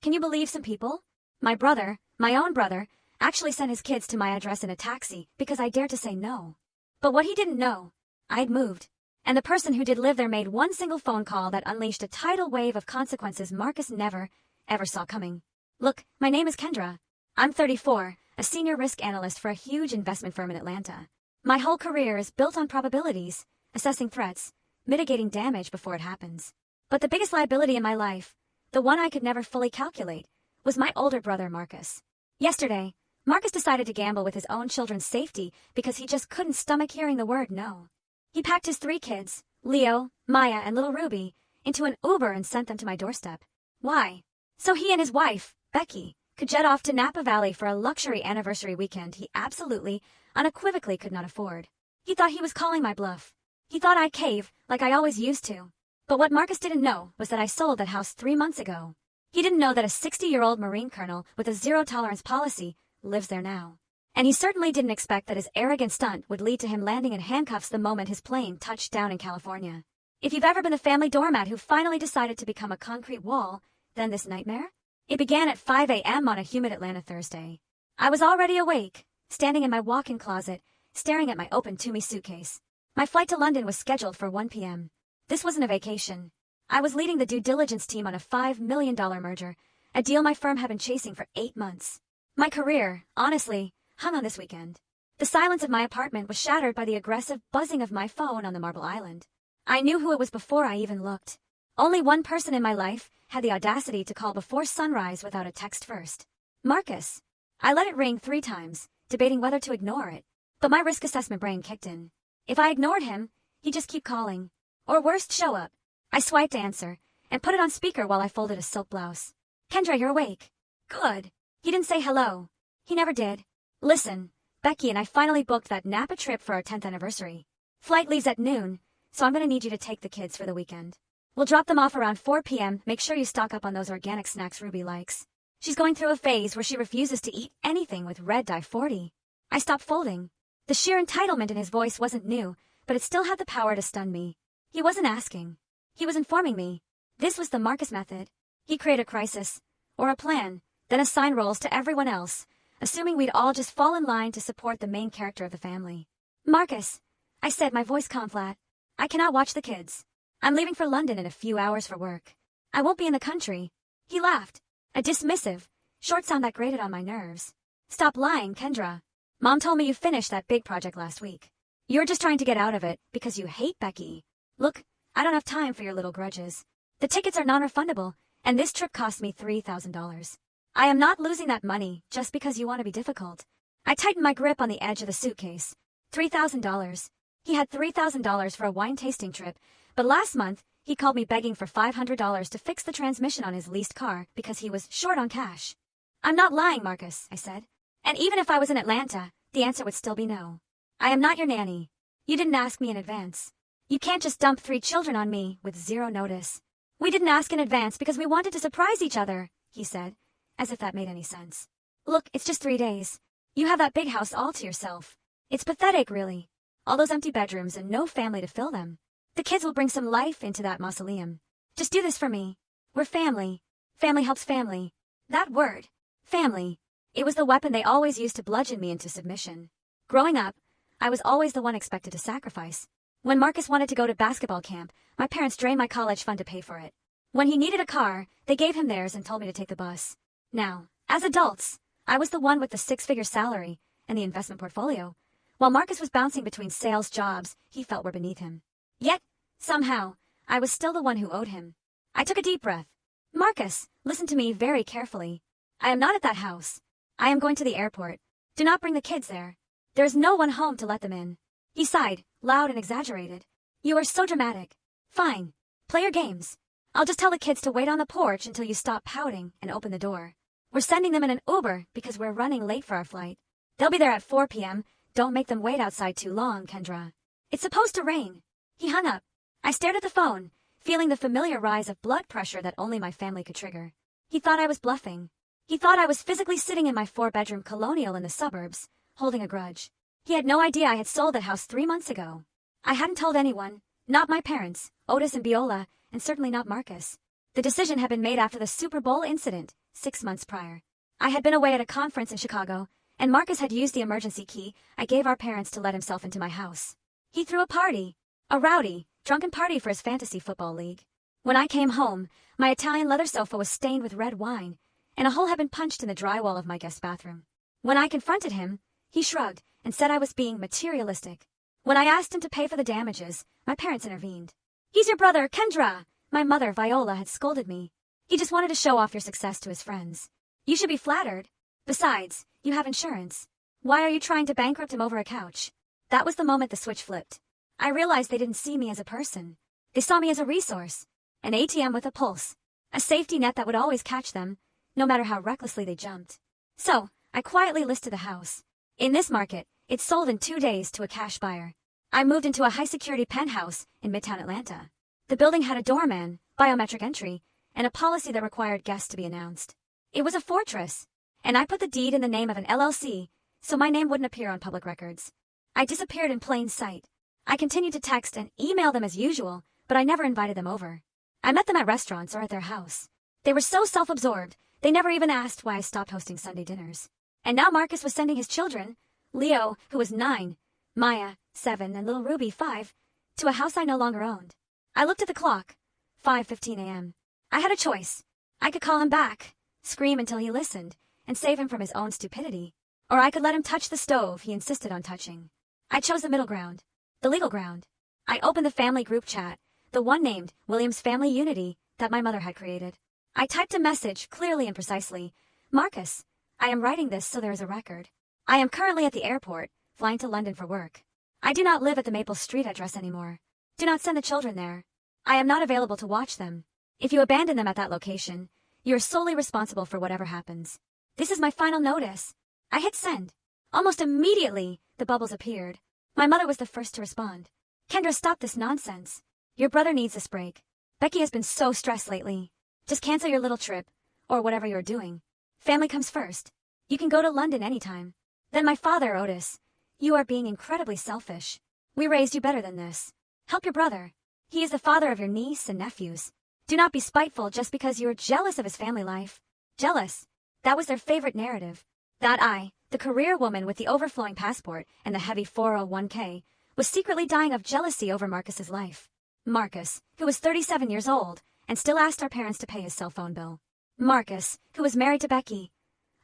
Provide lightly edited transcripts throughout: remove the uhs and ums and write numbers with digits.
Can you believe some people? My brother, my own brother, actually sent his kids to my address in a taxi because I dared to say no. But what he didn't know, I'd moved. And the person who did live there made one single phone call that unleashed a tidal wave of consequences Marcus never, ever saw coming. Look, my name is Kendra. I'm 34, a senior risk analyst for a huge investment firm in Atlanta. My whole career is built on probabilities, assessing threats, mitigating damage before it happens. But the biggest liability in my life, the one I could never fully calculate, was my older brother Marcus. Yesterday, Marcus decided to gamble with his own children's safety because he just couldn't stomach hearing the word no. He packed his 3 kids, Leo, Maya, and little Ruby, into an Uber and sent them to my doorstep. Why? So he and his wife, Becky, could jet off to Napa Valley for a luxury anniversary weekend he absolutely, unequivocally could not afford. He thought he was calling my bluff. He thought I'd cave, like I always used to. But what Marcus didn't know was that I sold that house 3 months ago. He didn't know that a 60-year-old Marine colonel with a zero-tolerance policy lives there now. And he certainly didn't expect that his arrogant stunt would lead to him landing in handcuffs the moment his plane touched down in California. If you've ever been the family doormat who finally decided to become a concrete wall, then this nightmare? It began at 5 a.m. on a humid Atlanta Thursday. I was already awake, standing in my walk-in closet, staring at my open Toomey suitcase. My flight to London was scheduled for 1 p.m. This wasn't a vacation. I was leading the due diligence team on a $5 million merger, a deal my firm had been chasing for 8 months. My career, honestly, hung on this weekend. The silence of my apartment was shattered by the aggressive buzzing of my phone on the Marble Island. I knew who it was before I even looked. Only one person in my life had the audacity to call before sunrise without a text first. Marcus. I let it ring 3 times, debating whether to ignore it. But my risk assessment brain kicked in. If I ignored him, he'd just keep calling. Or worst, show up. I swiped answer, and put it on speaker while I folded a silk blouse. Kendra, you're awake. Good. He didn't say hello. He never did. Listen, Becky and I finally booked that Napa trip for our 10th anniversary. Flight leaves at noon, so I'm gonna need you to take the kids for the weekend. We'll drop them off around 4 p.m. Make sure you stock up on those organic snacks Ruby likes. She's going through a phase where she refuses to eat anything with red dye 40. I stopped folding. The sheer entitlement in his voice wasn't new, but it still had the power to stun me. He wasn't asking. He was informing me. This was the Marcus method. He'd create a crisis, or a plan, then assign roles to everyone else, assuming we'd all just fall in line to support the main character of the family. Marcus, I said, my voice calm flat. I cannot watch the kids. I'm leaving for London in a few hours for work. I won't be in the country. He laughed. A dismissive, short sound that grated on my nerves. Stop lying, Kendra. Mom told me you finished that big project last week. You're just trying to get out of it because you hate Becky. Look, I don't have time for your little grudges. The tickets are non-refundable, and this trip cost me $3,000. I am not losing that money just because you want to be difficult. I tightened my grip on the edge of the suitcase. $3,000. He had $3,000 for a wine tasting trip, but last month, he called me begging for $500 to fix the transmission on his leased car because he was short on cash. I'm not lying, Marcus, I said. And even if I was in Atlanta, the answer would still be no. I am not your nanny. You didn't ask me in advance. You can't just dump 3 children on me with 0 notice. We didn't ask in advance because we wanted to surprise each other, he said, as if that made any sense. Look, it's just 3 days. You have that big house all to yourself. It's pathetic, really. All those empty bedrooms and no family to fill them. The kids will bring some life into that mausoleum. Just do this for me. We're family. Family helps family. That word, family, it was the weapon they always used to bludgeon me into submission. Growing up, I was always the one expected to sacrifice. When Marcus wanted to go to basketball camp, my parents drained my college fund to pay for it. When he needed a car, they gave him theirs and told me to take the bus. Now, as adults, I was the one with the 6-figure salary and the investment portfolio, while Marcus was bouncing between sales jobs he felt were beneath him. Yet, somehow, I was still the one who owed him. I took a deep breath. Marcus, listen to me very carefully. I am not at that house. I am going to the airport. Do not bring the kids there. There is no one home to let them in. He sighed, loud and exaggerated. You are so dramatic. Fine. Play your games. I'll just tell the kids to wait on the porch until you stop pouting and open the door. We're sending them in an Uber because we're running late for our flight. They'll be there at 4 p.m. Don't make them wait outside too long, Kendra. It's supposed to rain. He hung up. I stared at the phone, feeling the familiar rise of blood pressure that only my family could trigger. He thought I was bluffing. He thought I was physically sitting in my 4-bedroom colonial in the suburbs, holding a grudge. He had no idea I had sold that house 3 months ago. I hadn't told anyone, not my parents, Otis and Biola, and certainly not Marcus. The decision had been made after the Super Bowl incident, 6 months prior. I had been away at a conference in Chicago, and Marcus had used the emergency key I gave our parents to let himself into my house. He threw a party. A rowdy, drunken party for his fantasy football league. When I came home, my Italian leather sofa was stained with red wine, and a hole had been punched in the drywall of my guest bathroom. When I confronted him, he shrugged and said I was being materialistic. When I asked him to pay for the damages, my parents intervened. "He's your brother, Kendra!" My mother, Viola, had scolded me. "He just wanted to show off your success to his friends. You should be flattered. Besides, you have insurance. Why are you trying to bankrupt him over a couch?" That was the moment the switch flipped. I realized they didn't see me as a person. They saw me as a resource, an ATM with a pulse, a safety net that would always catch them, no matter how recklessly they jumped. So, I quietly listed the house. In this market, it sold in 2 days to a cash buyer. I moved into a high-security penthouse in Midtown Atlanta. The building had a doorman, biometric entry, and a policy that required guests to be announced. It was a fortress, and I put the deed in the name of an LLC, so my name wouldn't appear on public records. I disappeared in plain sight. I continued to text and email them as usual, but I never invited them over. I met them at restaurants or at their house. They were so self-absorbed, they never even asked why I stopped hosting Sunday dinners. And now Marcus was sending his children, Leo, who was 9, Maya, 7, and little Ruby, 5, to a house I no longer owned. I looked at the clock. 5:15 a.m. I had a choice. I could call him back, scream until he listened, and save him from his own stupidity. Or I could let him touch the stove he insisted on touching. I chose the middle ground. The legal ground. I opened the family group chat, the one named Williams Family Unity that my mother had created. I typed a message clearly and precisely. "Marcus, I am writing this so there is a record. I am currently at the airport, flying to London for work. I do not live at the Maple Street address anymore. Do not send the children there. I am not available to watch them. If you abandon them at that location, you are solely responsible for whatever happens. This is my final notice." I hit send. Almost immediately, the bubbles appeared. My mother was the first to respond. "Kendra, stop this nonsense. Your brother needs this break. Becky has been so stressed lately. Just cancel your little trip, or whatever you're doing. Family comes first. You can go to London anytime." Then my father, Otis. "You are being incredibly selfish. We raised you better than this. Help your brother. He is the father of your niece and nephews. Do not be spiteful just because you are jealous of his family life." Jealous. That was their favorite narrative. That I, the career woman with the overflowing passport and the heavy 401k, was secretly dying of jealousy over Marcus's life. Marcus, who was 37 years old, and still asked our parents to pay his cell phone bill. Marcus, who was married to Becky,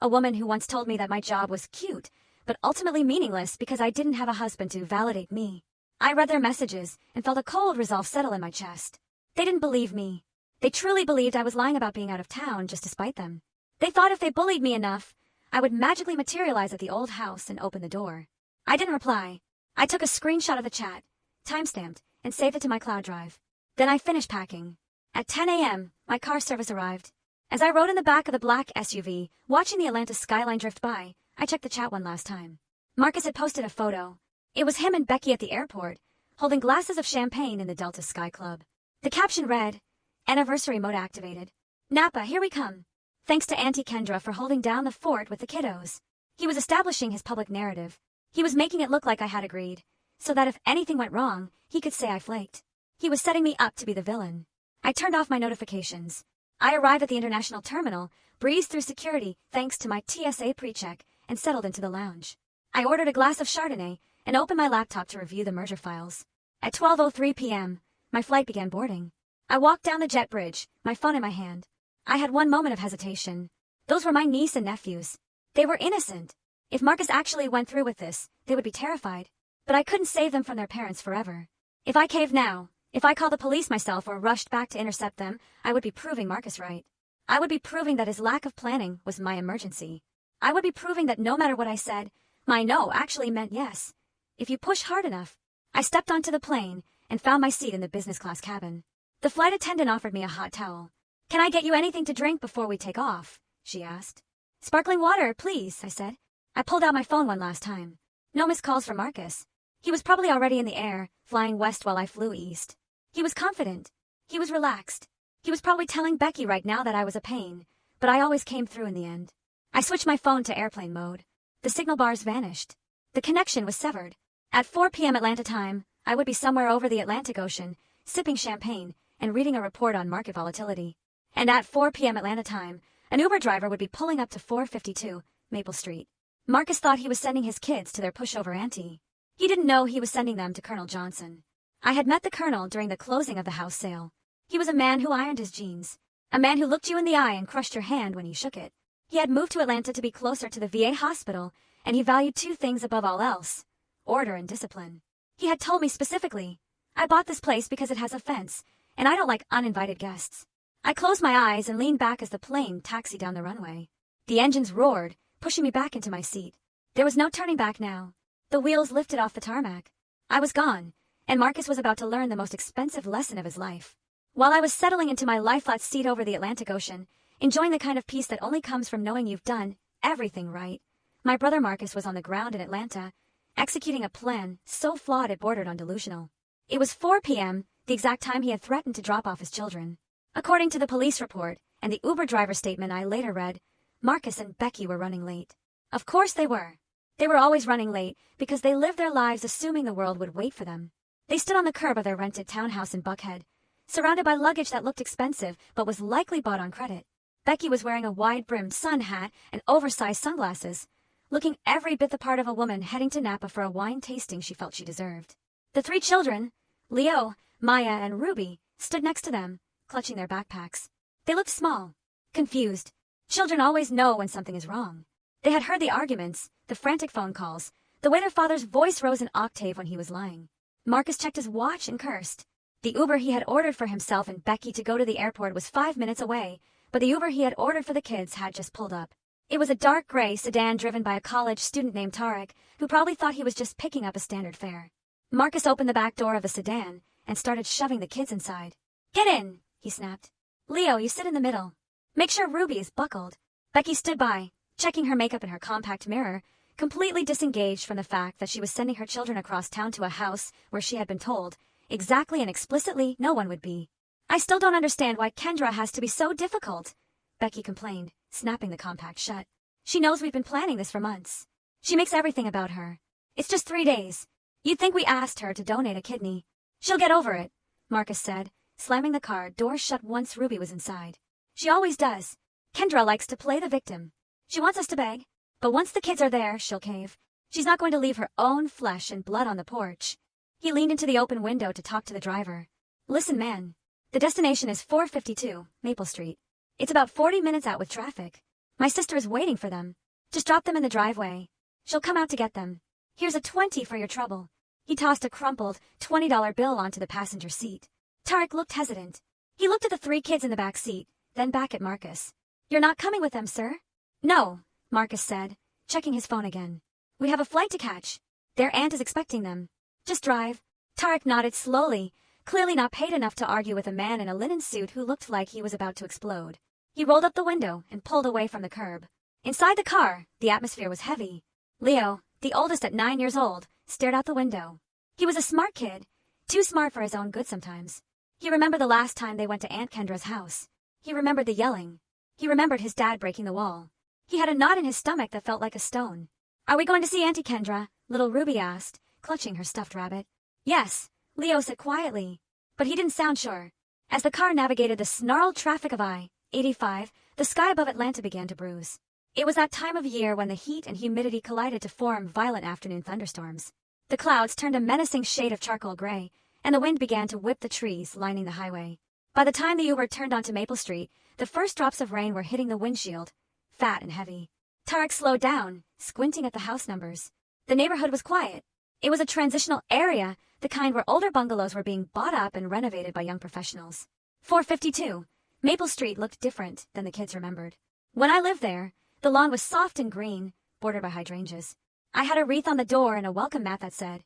a woman who once told me that my job was cute, but ultimately meaningless because I didn't have a husband to validate me. I read their messages and felt a cold resolve settle in my chest. They didn't believe me. They truly believed I was lying about being out of town just to spite them. They thought if they bullied me enough, I would magically materialize at the old house and open the door. I didn't reply. I took a screenshot of the chat, timestamped, and saved it to my cloud drive. Then I finished packing. At 10 a.m., my car service arrived. As I rode in the back of the black SUV, watching the Atlanta skyline drift by, I checked the chat one last time. Marcus had posted a photo. It was him and Becky at the airport, holding glasses of champagne in the Delta Sky Club. The caption read, "Anniversary mode activated. Napa, here we come. Thanks to Auntie Kendra for holding down the fort with the kiddos." He was establishing his public narrative. He was making it look like I had agreed, so that if anything went wrong, he could say I flaked. He was setting me up to be the villain. I turned off my notifications. I arrived at the international terminal, breezed through security thanks to my TSA pre-check, and settled into the lounge. I ordered a glass of Chardonnay and opened my laptop to review the merger files. At 12:03 p.m., my flight began boarding. I walked down the jet bridge, my phone in my hand. I had one moment of hesitation. Those were my niece and nephews. They were innocent. If Marcus actually went through with this, they would be terrified. But I couldn't save them from their parents forever. If I caved now, if I called the police myself or rushed back to intercept them, I would be proving Marcus right. I would be proving that his lack of planning was my emergency. I would be proving that no matter what I said, my no actually meant yes. If you push hard enough. I stepped onto the plane and found my seat in the business class cabin. The flight attendant offered me a hot towel. "Can I get you anything to drink before we take off?" she asked. "Sparkling water, please," I said. I pulled out my phone one last time. No missed calls from Marcus. He was probably already in the air, flying west while I flew east. He was confident. He was relaxed. He was probably telling Becky right now that I was a pain, but I always came through in the end. I switched my phone to airplane mode. The signal bars vanished. The connection was severed. At 4 p.m. Atlanta time, I would be somewhere over the Atlantic Ocean, sipping champagne and reading a report on market volatility. And at 4 p.m. Atlanta time, an Uber driver would be pulling up to 452 Maple Street. Marcus thought he was sending his kids to their pushover auntie. He didn't know he was sending them to Colonel Johnson. I had met the Colonel during the closing of the house sale. He was a man who ironed his jeans. A man who looked you in the eye and crushed your hand when you shook it. He had moved to Atlanta to be closer to the VA hospital, and he valued two things above all else: order and discipline. He had told me specifically, "I bought this place because it has a fence, and I don't like uninvited guests." I closed my eyes and leaned back as the plane taxied down the runway. The engines roared, pushing me back into my seat. There was no turning back now. The wheels lifted off the tarmac. I was gone, and Marcus was about to learn the most expensive lesson of his life. While I was settling into my lie-flat seat over the Atlantic Ocean, enjoying the kind of peace that only comes from knowing you've done everything right, my brother Marcus was on the ground in Atlanta, executing a plan so flawed it bordered on delusional. It was 4 p.m., the exact time he had threatened to drop off his children. According to the police report and the Uber driver statement I later read, Marcus and Becky were running late. Of course they were. They were always running late because they lived their lives assuming the world would wait for them. They stood on the curb of their rented townhouse in Buckhead, surrounded by luggage that looked expensive but was likely bought on credit. Becky was wearing a wide-brimmed sun hat and oversized sunglasses, looking every bit the part of a woman heading to Napa for a wine tasting she felt she deserved. The three children, Leo, Maya, and Ruby, stood next to them, clutching their backpacks. They looked small, confused. Children always know when something is wrong. They had heard the arguments, the frantic phone calls, the way their father's voice rose an octave when he was lying. Marcus checked his watch and cursed. The Uber he had ordered for himself and Becky to go to the airport was 5 minutes away, but the Uber he had ordered for the kids had just pulled up. It was a dark gray sedan driven by a college student named Tarek, who probably thought he was just picking up a standard fare. Marcus opened the back door of the sedan and started shoving the kids inside. "Get in," he snapped. "Leo, you sit in the middle. Make sure Ruby is buckled." Becky stood by, checking her makeup in her compact mirror, completely disengaged from the fact that she was sending her children across town to a house where she had been told, exactly and explicitly, no one would be. "I still don't understand why Kendra has to be so difficult," Becky complained, snapping the compact shut. "She knows we've been planning this for months. She makes everything about her. It's just 3 days. You'd think we asked her to donate a kidney. She'll get over it," Marcus said, slamming the car door shut once Ruby was inside. "She always does. Kendra likes to play the victim. She wants us to beg, but once the kids are there, she'll cave. She's not going to leave her own flesh and blood on the porch." He leaned into the open window to talk to the driver. "Listen, man. The destination is 452 Maple Street. It's about 40 minutes out with traffic. My sister is waiting for them. Just drop them in the driveway. She'll come out to get them. Here's a 20 for your trouble." He tossed a crumpled $20 bill onto the passenger seat. Tarek looked hesitant. He looked at the 3 kids in the back seat, then back at Marcus. "You're not coming with them, sir?" "No," Marcus said, checking his phone again. "We have a flight to catch. Their aunt is expecting them. Just drive." Tarek nodded slowly, clearly not paid enough to argue with a man in a linen suit who looked like he was about to explode. He rolled up the window and pulled away from the curb. Inside the car, the atmosphere was heavy. Leo, the oldest at 9 years old, stared out the window. He was a smart kid, too smart for his own good sometimes. He remembered the last time they went to Aunt Kendra's house. He remembered the yelling. He remembered his dad breaking the wall. He had a knot in his stomach that felt like a stone. "Are we going to see Auntie Kendra?" little Ruby asked, clutching her stuffed rabbit. "Yes," Leo said quietly, but he didn't sound sure. As the car navigated the snarled traffic of I-85, the sky above Atlanta began to bruise. It was that time of year when the heat and humidity collided to form violent afternoon thunderstorms. The clouds turned a menacing shade of charcoal gray, and the wind began to whip the trees lining the highway. By the time the Uber turned onto Maple Street, the first drops of rain were hitting the windshield, fat and heavy. Tarek slowed down, squinting at the house numbers. The neighborhood was quiet. It was a transitional area, the kind where older bungalows were being bought up and renovated by young professionals. 452 Maple Street looked different than the kids remembered. When I lived there, the lawn was soft and green, bordered by hydrangeas. I had a wreath on the door and a welcome mat that said,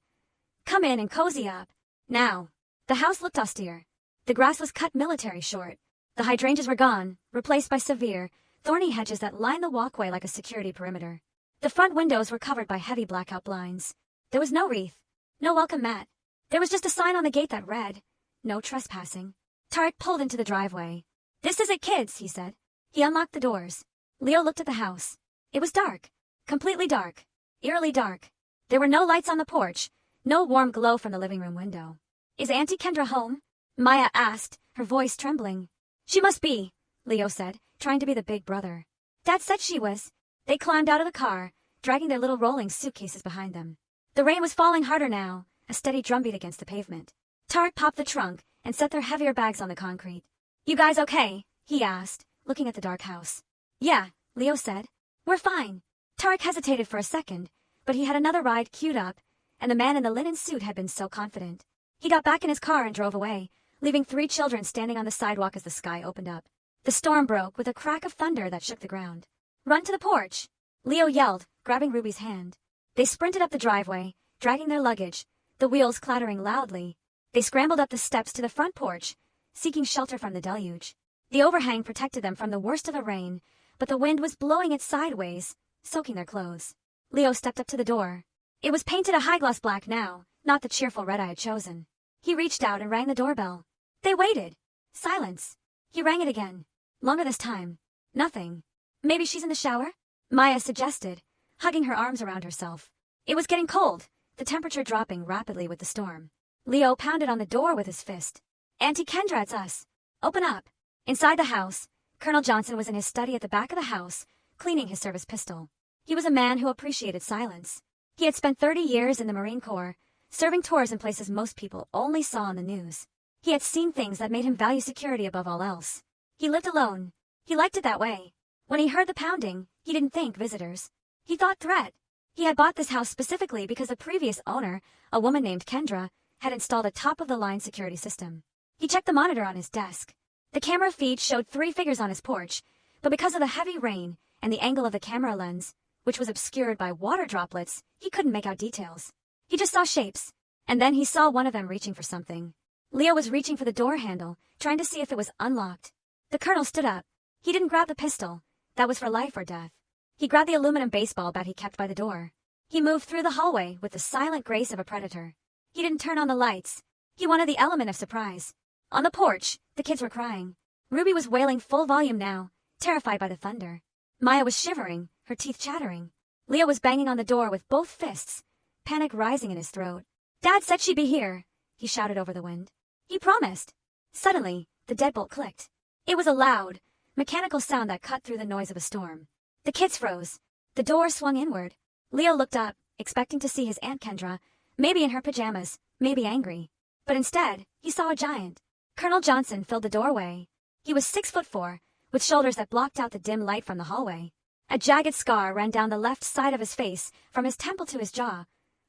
"Come in and cozy up." Now, the house looked austere. The grass was cut military short. The hydrangeas were gone, replaced by severe, thorny hedges that lined the walkway like a security perimeter. The front windows were covered by heavy blackout blinds. There was no wreath, no welcome mat. There was just a sign on the gate that read, "No trespassing." Tarek pulled into the driveway. "This is it, kids," he said. He unlocked the doors. Leo looked at the house. It was dark, completely dark, eerily dark. There were no lights on the porch, no warm glow from the living room window. "Is Auntie Kendra home?" Maya asked, her voice trembling. "She must be," Leo said, trying to be the big brother. Dad said she was. They climbed out of the car, dragging their little rolling suitcases behind them. The rain was falling harder now, a steady drumbeat against the pavement. Tarek popped the trunk and set their heavier bags on the concrete. You guys okay? He asked, looking at the dark house. Yeah, Leo said. We're fine. Tarek hesitated for a second, but he had another ride queued up, and the man in the linen suit had been so confident. He got back in his car and drove away, leaving 3 children standing on the sidewalk as the sky opened up. The storm broke with a crack of thunder that shook the ground. Run to the porch! Leo yelled, grabbing Ruby's hand. They sprinted up the driveway, dragging their luggage, the wheels clattering loudly. They scrambled up the steps to the front porch, seeking shelter from the deluge. The overhang protected them from the worst of the rain, but the wind was blowing it sideways, soaking their clothes. Leo stepped up to the door. It was painted a high-gloss black now, not the cheerful red I had chosen. He reached out and rang the doorbell. They waited. Silence. He rang it again. Longer this time. Nothing. Maybe she's in the shower? Maya suggested, hugging her arms around herself. It was getting cold, the temperature dropping rapidly with the storm. Leo pounded on the door with his fist. Auntie Kendra, it's us. Open up. Inside the house, Colonel Johnson was in his study at the back of the house, cleaning his service pistol. He was a man who appreciated silence. He had spent 30 years in the Marine Corps, serving tours in places most people only saw on the news. He had seen things that made him value security above all else. He lived alone. He liked it that way. When he heard the pounding, he didn't think visitors. He thought threat. He had bought this house specifically because the previous owner, a woman named Kendra, had installed a top-of-the-line security system. He checked the monitor on his desk. The camera feed showed 3 figures on his porch, but because of the heavy rain and the angle of the camera lens, which was obscured by water droplets, he couldn't make out details. He just saw shapes, and then he saw one of them reaching for something. Leo was reaching for the door handle, trying to see if it was unlocked. The colonel stood up. He didn't grab the pistol. That was for life or death. He grabbed the aluminum baseball bat he kept by the door. He moved through the hallway with the silent grace of a predator. He didn't turn on the lights. He wanted the element of surprise. On the porch, the kids were crying. Ruby was wailing full volume now, terrified by the thunder. Maya was shivering, her teeth chattering. Leo was banging on the door with both fists, panic rising in his throat. Dad said she'd be here, he shouted over the wind. He promised. Suddenly, the deadbolt clicked. It was a loud, mechanical sound that cut through the noise of a storm. The kids froze. The door swung inward. Leo looked up, expecting to see his Aunt Kendra, maybe in her pajamas, maybe angry. But instead, he saw a giant. Colonel Johnson filled the doorway. He was 6'4", with shoulders that blocked out the dim light from the hallway. A jagged scar ran down the left side of his face, from his temple to his jaw,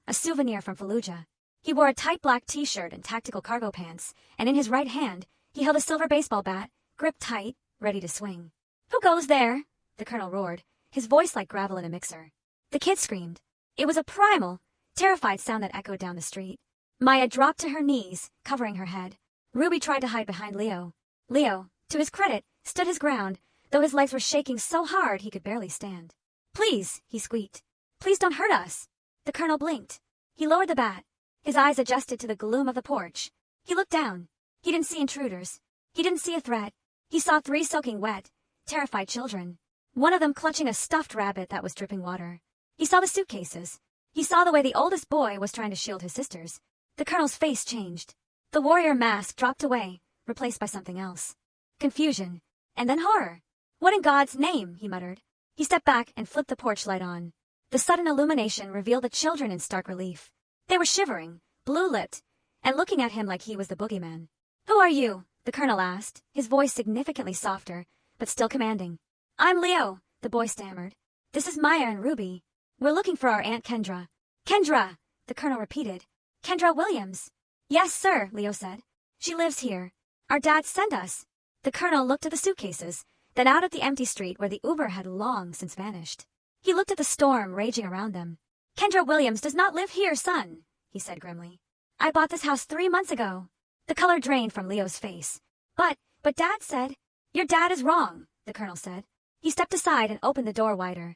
a souvenir from Fallujah. He wore a tight black t-shirt and tactical cargo pants, and in his right hand, he held a silver baseball bat, gripped tight, ready to swing. Who goes there? The colonel roared, his voice like gravel in a mixer. The kids screamed. It was a primal, terrified sound that echoed down the street. Maya dropped to her knees, covering her head. Ruby tried to hide behind Leo. Leo, to his credit, stood his ground, though his legs were shaking so hard he could barely stand. Please, he squeaked. Please don't hurt us. The colonel blinked. He lowered the bat. His eyes adjusted to the gloom of the porch. He looked down. He didn't see intruders. He didn't see a threat. He saw 3 soaking wet, terrified children. One of them clutching a stuffed rabbit that was dripping water. He saw the suitcases. He saw the way the oldest boy was trying to shield his sisters. The colonel's face changed. The warrior mask dropped away, replaced by something else. Confusion. And then horror. What in God's name? He muttered. He stepped back and flipped the porch light on. The sudden illumination revealed the children in stark relief. They were shivering, blue-lipped, and looking at him like he was the boogeyman. Who are you? The colonel asked, his voice significantly softer, but still commanding. I'm Leo, the boy stammered. This is Maya and Ruby. We're looking for our Aunt Kendra. Kendra, the colonel repeated. Kendra Williams. Yes, sir, Leo said. She lives here. Our dad sent us. The colonel looked at the suitcases, then out at the empty street where the Uber had long since vanished. He looked at the storm raging around them. Kendra Williams does not live here, son, he said grimly. I bought this house 3 months ago. The color drained from Leo's face. But Dad said. Your dad is wrong, the colonel said. He stepped aside and opened the door wider.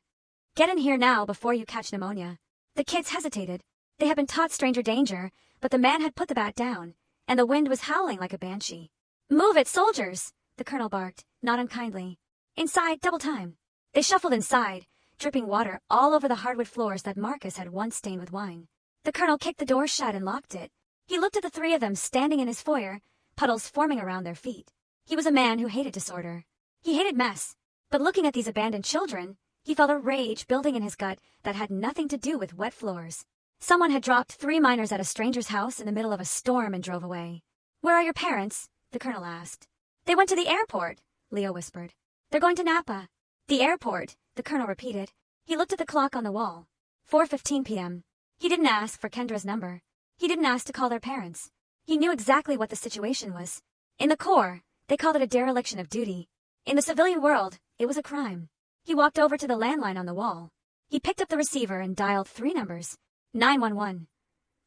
Get in here now before you catch pneumonia. The kids hesitated. They had been taught stranger danger, but the man had put the bat down, and the wind was howling like a banshee. Move it, soldiers, the colonel barked, not unkindly. Inside, double time. They shuffled inside, dripping water all over the hardwood floors that Marcus had once stained with wine. The colonel kicked the door shut and locked it. He looked at the 3 of them standing in his foyer, puddles forming around their feet. He was a man who hated disorder. He hated mess. But looking at these abandoned children, he felt a rage building in his gut that had nothing to do with wet floors. Someone had dropped 3 minors at a stranger's house in the middle of a storm and drove away. "Where are your parents?" the colonel asked. "They went to the airport," Leo whispered. "They're going to Napa." "The airport," the colonel repeated. He looked at the clock on the wall. 4:15 p.m. He didn't ask for Kendra's number. He didn't ask to call their parents. He knew exactly what the situation was. In the Corps, they called it a dereliction of duty. In the civilian world, it was a crime. He walked over to the landline on the wall. He picked up the receiver and dialed 3 numbers. 911.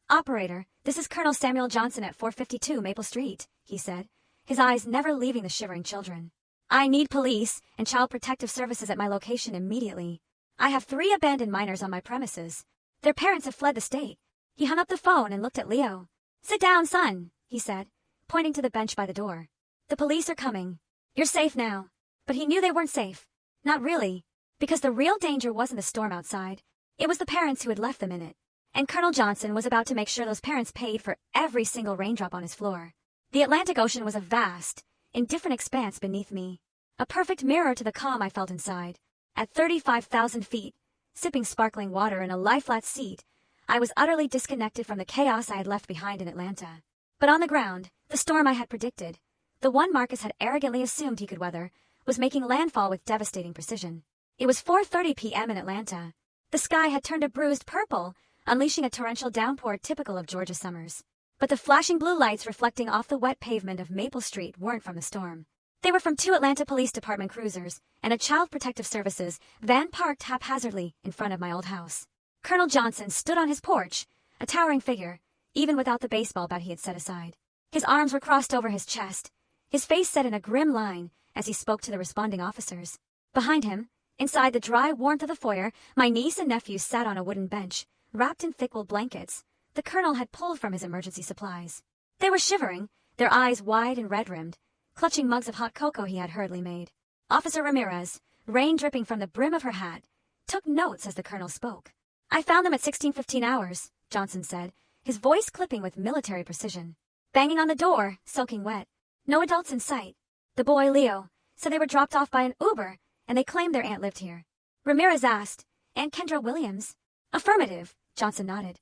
"Operator, this is Colonel Samuel Johnson at 452 Maple Street," he said, his eyes never leaving the shivering children. "I need police and child protective services at my location immediately. I have 3 abandoned minors on my premises. Their parents have fled the state." He hung up the phone and looked at Leo. "Sit down, son," he said, pointing to the bench by the door. "The police are coming. You're safe now." But he knew they weren't safe. Not really. Because the real danger wasn't the storm outside. It was the parents who had left them in it. And Colonel Johnson was about to make sure those parents paid for every single raindrop on his floor. The Atlantic Ocean was a vast, indifferent expanse beneath me. A perfect mirror to the calm I felt inside. At 35,000 feet, sipping sparkling water in a lie-flat seat, I was utterly disconnected from the chaos I had left behind in Atlanta. But on the ground, the storm I had predicted, the one Marcus had arrogantly assumed he could weather, was making landfall with devastating precision. It was 4:30 p.m. in Atlanta. The sky had turned a bruised purple, unleashing a torrential downpour typical of Georgia summers. But the flashing blue lights reflecting off the wet pavement of Maple Street weren't from the storm. They were from 2 Atlanta Police Department cruisers and a Child Protective Services van parked haphazardly in front of my old house. Colonel Johnson stood on his porch, a towering figure, even without the baseball bat he had set aside. His arms were crossed over his chest, his face set in a grim line as he spoke to the responding officers. Behind him, inside the dry warmth of the foyer, my niece and nephew sat on a wooden bench, wrapped in thick wool blankets the colonel had pulled from his emergency supplies. They were shivering, their eyes wide and red-rimmed, clutching mugs of hot cocoa he had hurriedly made. Officer Ramirez, rain dripping from the brim of her hat, took notes as the colonel spoke. "I found them at 16:15 hours, Johnson said, his voice clipping with military precision. "Banging on the door, soaking wet. No adults in sight. The boy, Leo, said they were dropped off by an Uber, and they claimed their aunt lived here." Ramirez asked, "Aunt Kendra Williams?" "Affirmative," Johnson nodded.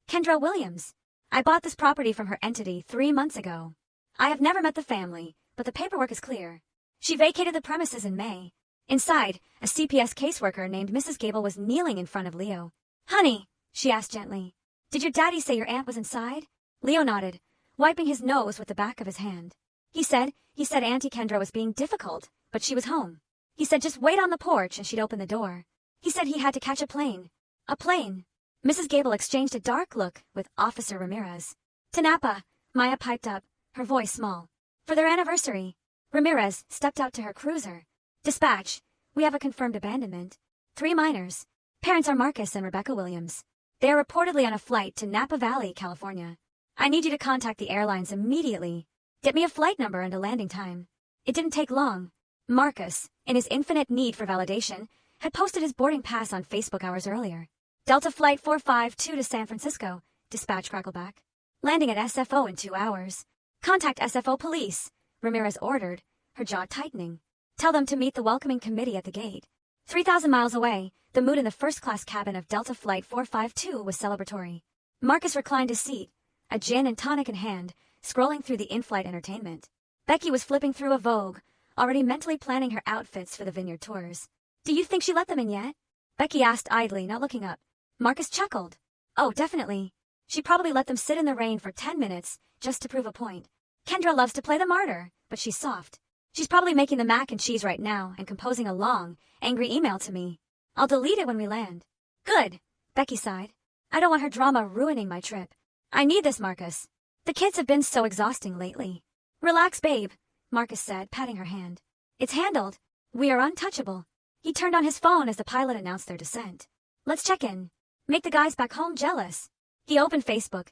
"Kendra Williams. I bought this property from her entity 3 months ago. I have never met the family, but the paperwork is clear. She vacated the premises in May." Inside, a CPS caseworker named Mrs. Gable was kneeling in front of Leo. "Honey," she asked gently, "did your daddy say your aunt was inside?" Leo nodded, wiping his nose with the back of his hand. He said Auntie Kendra was being difficult, but she was home. He said just wait on the porch and she'd open the door. He said he had to catch a plane. A plane. Mrs. Gable exchanged a dark look with Officer Ramirez. "To Napa," Maya piped up, her voice small. "For their anniversary." Ramirez stepped out to her cruiser. "Dispatch, we have a confirmed abandonment. 3 minors. Parents are Marcus and Rebecca Williams. They are reportedly on a flight to Napa Valley, California. I need you to contact the airlines immediately. Get me a flight number and a landing time." It didn't take long. Marcus, in his infinite need for validation, had posted his boarding pass on Facebook hours earlier. "Delta Flight 452 to San Francisco," dispatch crackled back. "Landing at SFO in 2 hours. Contact SFO police," Ramirez ordered, her jaw tightening. "Tell them to meet the welcoming committee at the gate." 3,000 miles away, the mood in the first-class cabin of Delta Flight 452 was celebratory. Marcus reclined his seat, a gin and tonic in hand, scrolling through the in-flight entertainment. Becky was flipping through a Vogue, already mentally planning her outfits for the vineyard tours. "Do you think she let them in yet?" Becky asked idly, not looking up. Marcus chuckled. "Oh, definitely. She probably let them sit in the rain for 10 minutes, just to prove a point. Kendra loves to play the martyr, but she's soft. She's probably making the mac and cheese right now and composing a long, angry email to me. I'll delete it when we land." "Good," Becky sighed. "I don't want her drama ruining my trip. I need this, Marcus. The kids have been so exhausting lately." "Relax, babe," Marcus said, patting her hand. "It's handled. We are untouchable." He turned on his phone as the pilot announced their descent. "Let's check in. Make the guys back home jealous." He opened Facebook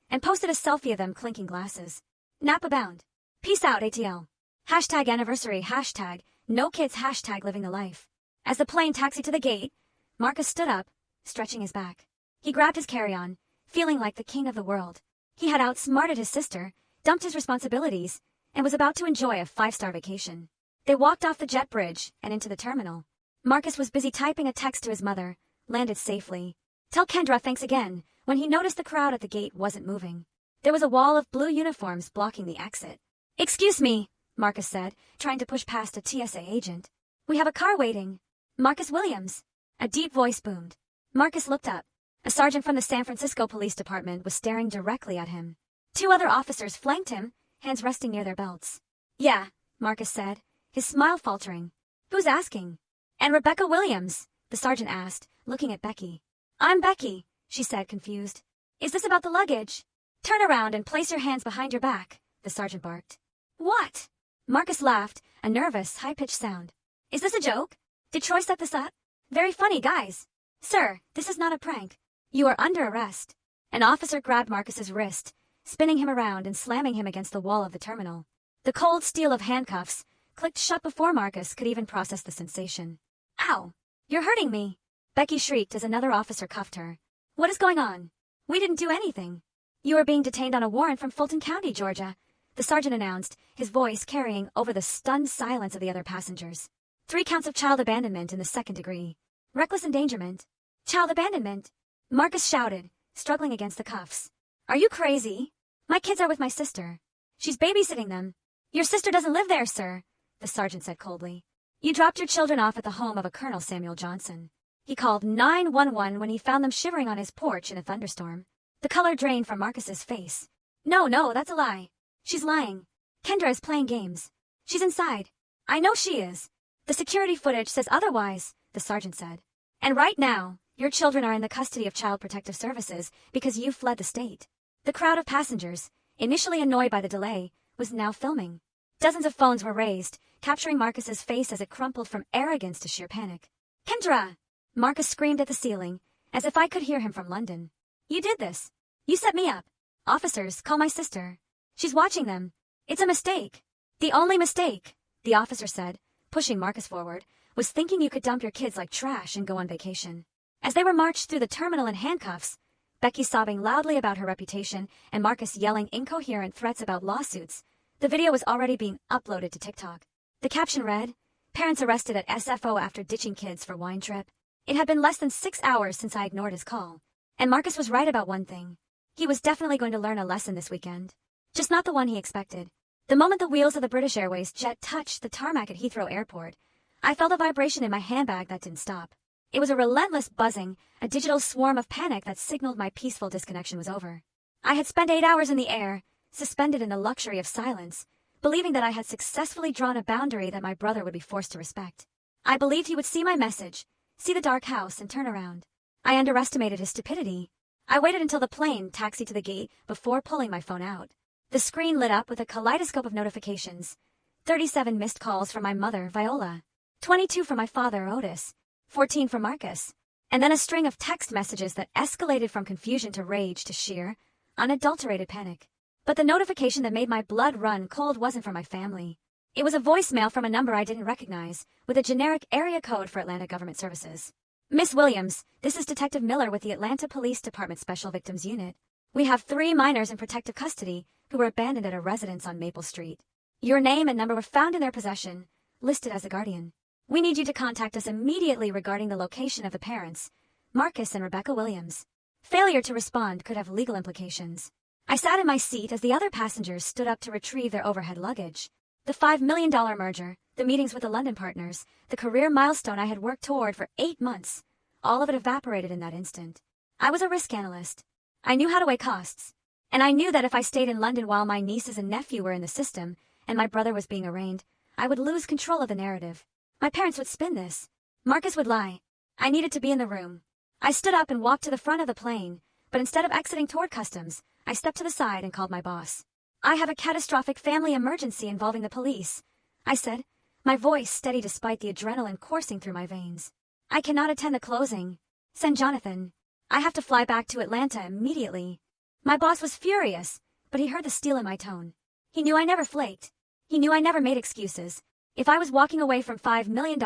and posted a selfie of them clinking glasses. "Napa bound. Peace out, ATL. Hashtag anniversary, hashtag no kids, hashtag living the life." As the plane taxied to the gate, Marcus stood up, stretching his back. He grabbed his carry-on, feeling like the king of the world. He had outsmarted his sister, dumped his responsibilities, and was about to enjoy a 5-star vacation. They walked off the jet bridge and into the terminal. Marcus was busy typing a text to his mother, landed safely. Tell Kendra thanks again, when he noticed the crowd at the gate wasn't moving. There was a wall of blue uniforms blocking the exit. Excuse me, Marcus said, trying to push past a TSA agent. We have a car waiting. Marcus Williams. A deep voice boomed. Marcus looked up. A sergeant from the San Francisco Police Department was staring directly at him. Two other officers flanked him, hands resting near their belts. Yeah, Marcus said, his smile faltering. Who's asking? And Rebecca Williams, the sergeant asked, looking at Becky. I'm Becky, she said, confused. Is this about the luggage? Turn around and place your hands behind your back, the sergeant barked. What? Marcus laughed, a nervous, high-pitched sound. Is this a joke? Did Troy set this up? Very funny, guys. Sir, this is not a prank. You are under arrest. An officer grabbed Marcus's wrist, spinning him around and slamming him against the wall of the terminal. The cold steel of handcuffs clicked shut before Marcus could even process the sensation. Ow! You're hurting me! Becky shrieked as another officer cuffed her. What is going on? We didn't do anything. You are being detained on a warrant from Fulton County, Georgia, the sergeant announced, his voice carrying over the stunned silence of the other passengers. 3 counts of child abandonment in the 2nd degree. Reckless endangerment. Child abandonment. Marcus shouted, struggling against the cuffs. Are you crazy? My kids are with my sister. She's babysitting them. Your sister doesn't live there, sir, the sergeant said coldly. You dropped your children off at the home of a Colonel Samuel Johnson. He called 911 when he found them shivering on his porch in a thunderstorm. The color drained from Marcus's face. No, that's a lie. She's lying. Kendra is playing games. She's inside. I know she is. The security footage says otherwise, the sergeant said. And right now, your children are in the custody of Child Protective Services because you fled the state. The crowd of passengers, initially annoyed by the delay, was now filming. Dozens of phones were raised, capturing Marcus's face as it crumpled from arrogance to sheer panic. Kendra! Marcus screamed at the ceiling, as if I could hear him from London. You did this. You set me up. Officers, call my sister. She's watching them. It's a mistake. The only mistake, the officer said, pushing Marcus forward, was thinking you could dump your kids like trash and go on vacation. As they were marched through the terminal in handcuffs, Becky sobbing loudly about her reputation and Marcus yelling incoherent threats about lawsuits, the video was already being uploaded to TikTok. The caption read, Parents arrested at SFO after ditching kids for wine trip. It had been less than 6 hours since I ignored his call. And Marcus was right about one thing. He was definitely going to learn a lesson this weekend. Just not the one he expected. The moment the wheels of the British Airways jet touched the tarmac at Heathrow Airport, I felt a vibration in my handbag that didn't stop. It was a relentless buzzing, a digital swarm of panic that signaled my peaceful disconnection was over. I had spent 8 hours in the air, suspended in the luxury of silence, believing that I had successfully drawn a boundary that my brother would be forced to respect. I believed he would see my message, see the dark house, and turn around. I underestimated his stupidity. I waited until the plane taxied to the gate before pulling my phone out. The screen lit up with a kaleidoscope of notifications. 37 missed calls from my mother, Viola. 22 from my father, Otis. 14 from Marcus. And then a string of text messages that escalated from confusion to rage to sheer, unadulterated panic. But the notification that made my blood run cold wasn't from my family. It was a voicemail from a number I didn't recognize, with a generic area code for Atlanta Government Services. Miss Williams, this is Detective Miller with the Atlanta Police Department Special Victims Unit. We have 3 minors in protective custody who were abandoned at a residence on Maple Street. Your name and number were found in their possession, listed as a guardian. We need you to contact us immediately regarding the location of the parents, Marcus and Rebecca Williams. Failure to respond could have legal implications. I sat in my seat as the other passengers stood up to retrieve their overhead luggage. The $5 million merger, the meetings with the London partners, the career milestone I had worked toward for 8 months, all of it evaporated in that instant. I was a risk analyst. I knew how to weigh costs. And I knew that if I stayed in London while my nieces and nephew were in the system, and my brother was being arraigned, I would lose control of the narrative. My parents would spin this. Marcus would lie. I needed to be in the room. I stood up and walked to the front of the plane, but instead of exiting toward customs, I stepped to the side and called my boss. I have a catastrophic family emergency involving the police, I said, my voice steady despite the adrenaline coursing through my veins. I cannot attend the closing. Send Jonathan. I have to fly back to Atlanta immediately. My boss was furious, but he heard the steel in my tone. He knew I never flaked. He knew I never made excuses. If I was walking away from $5 million,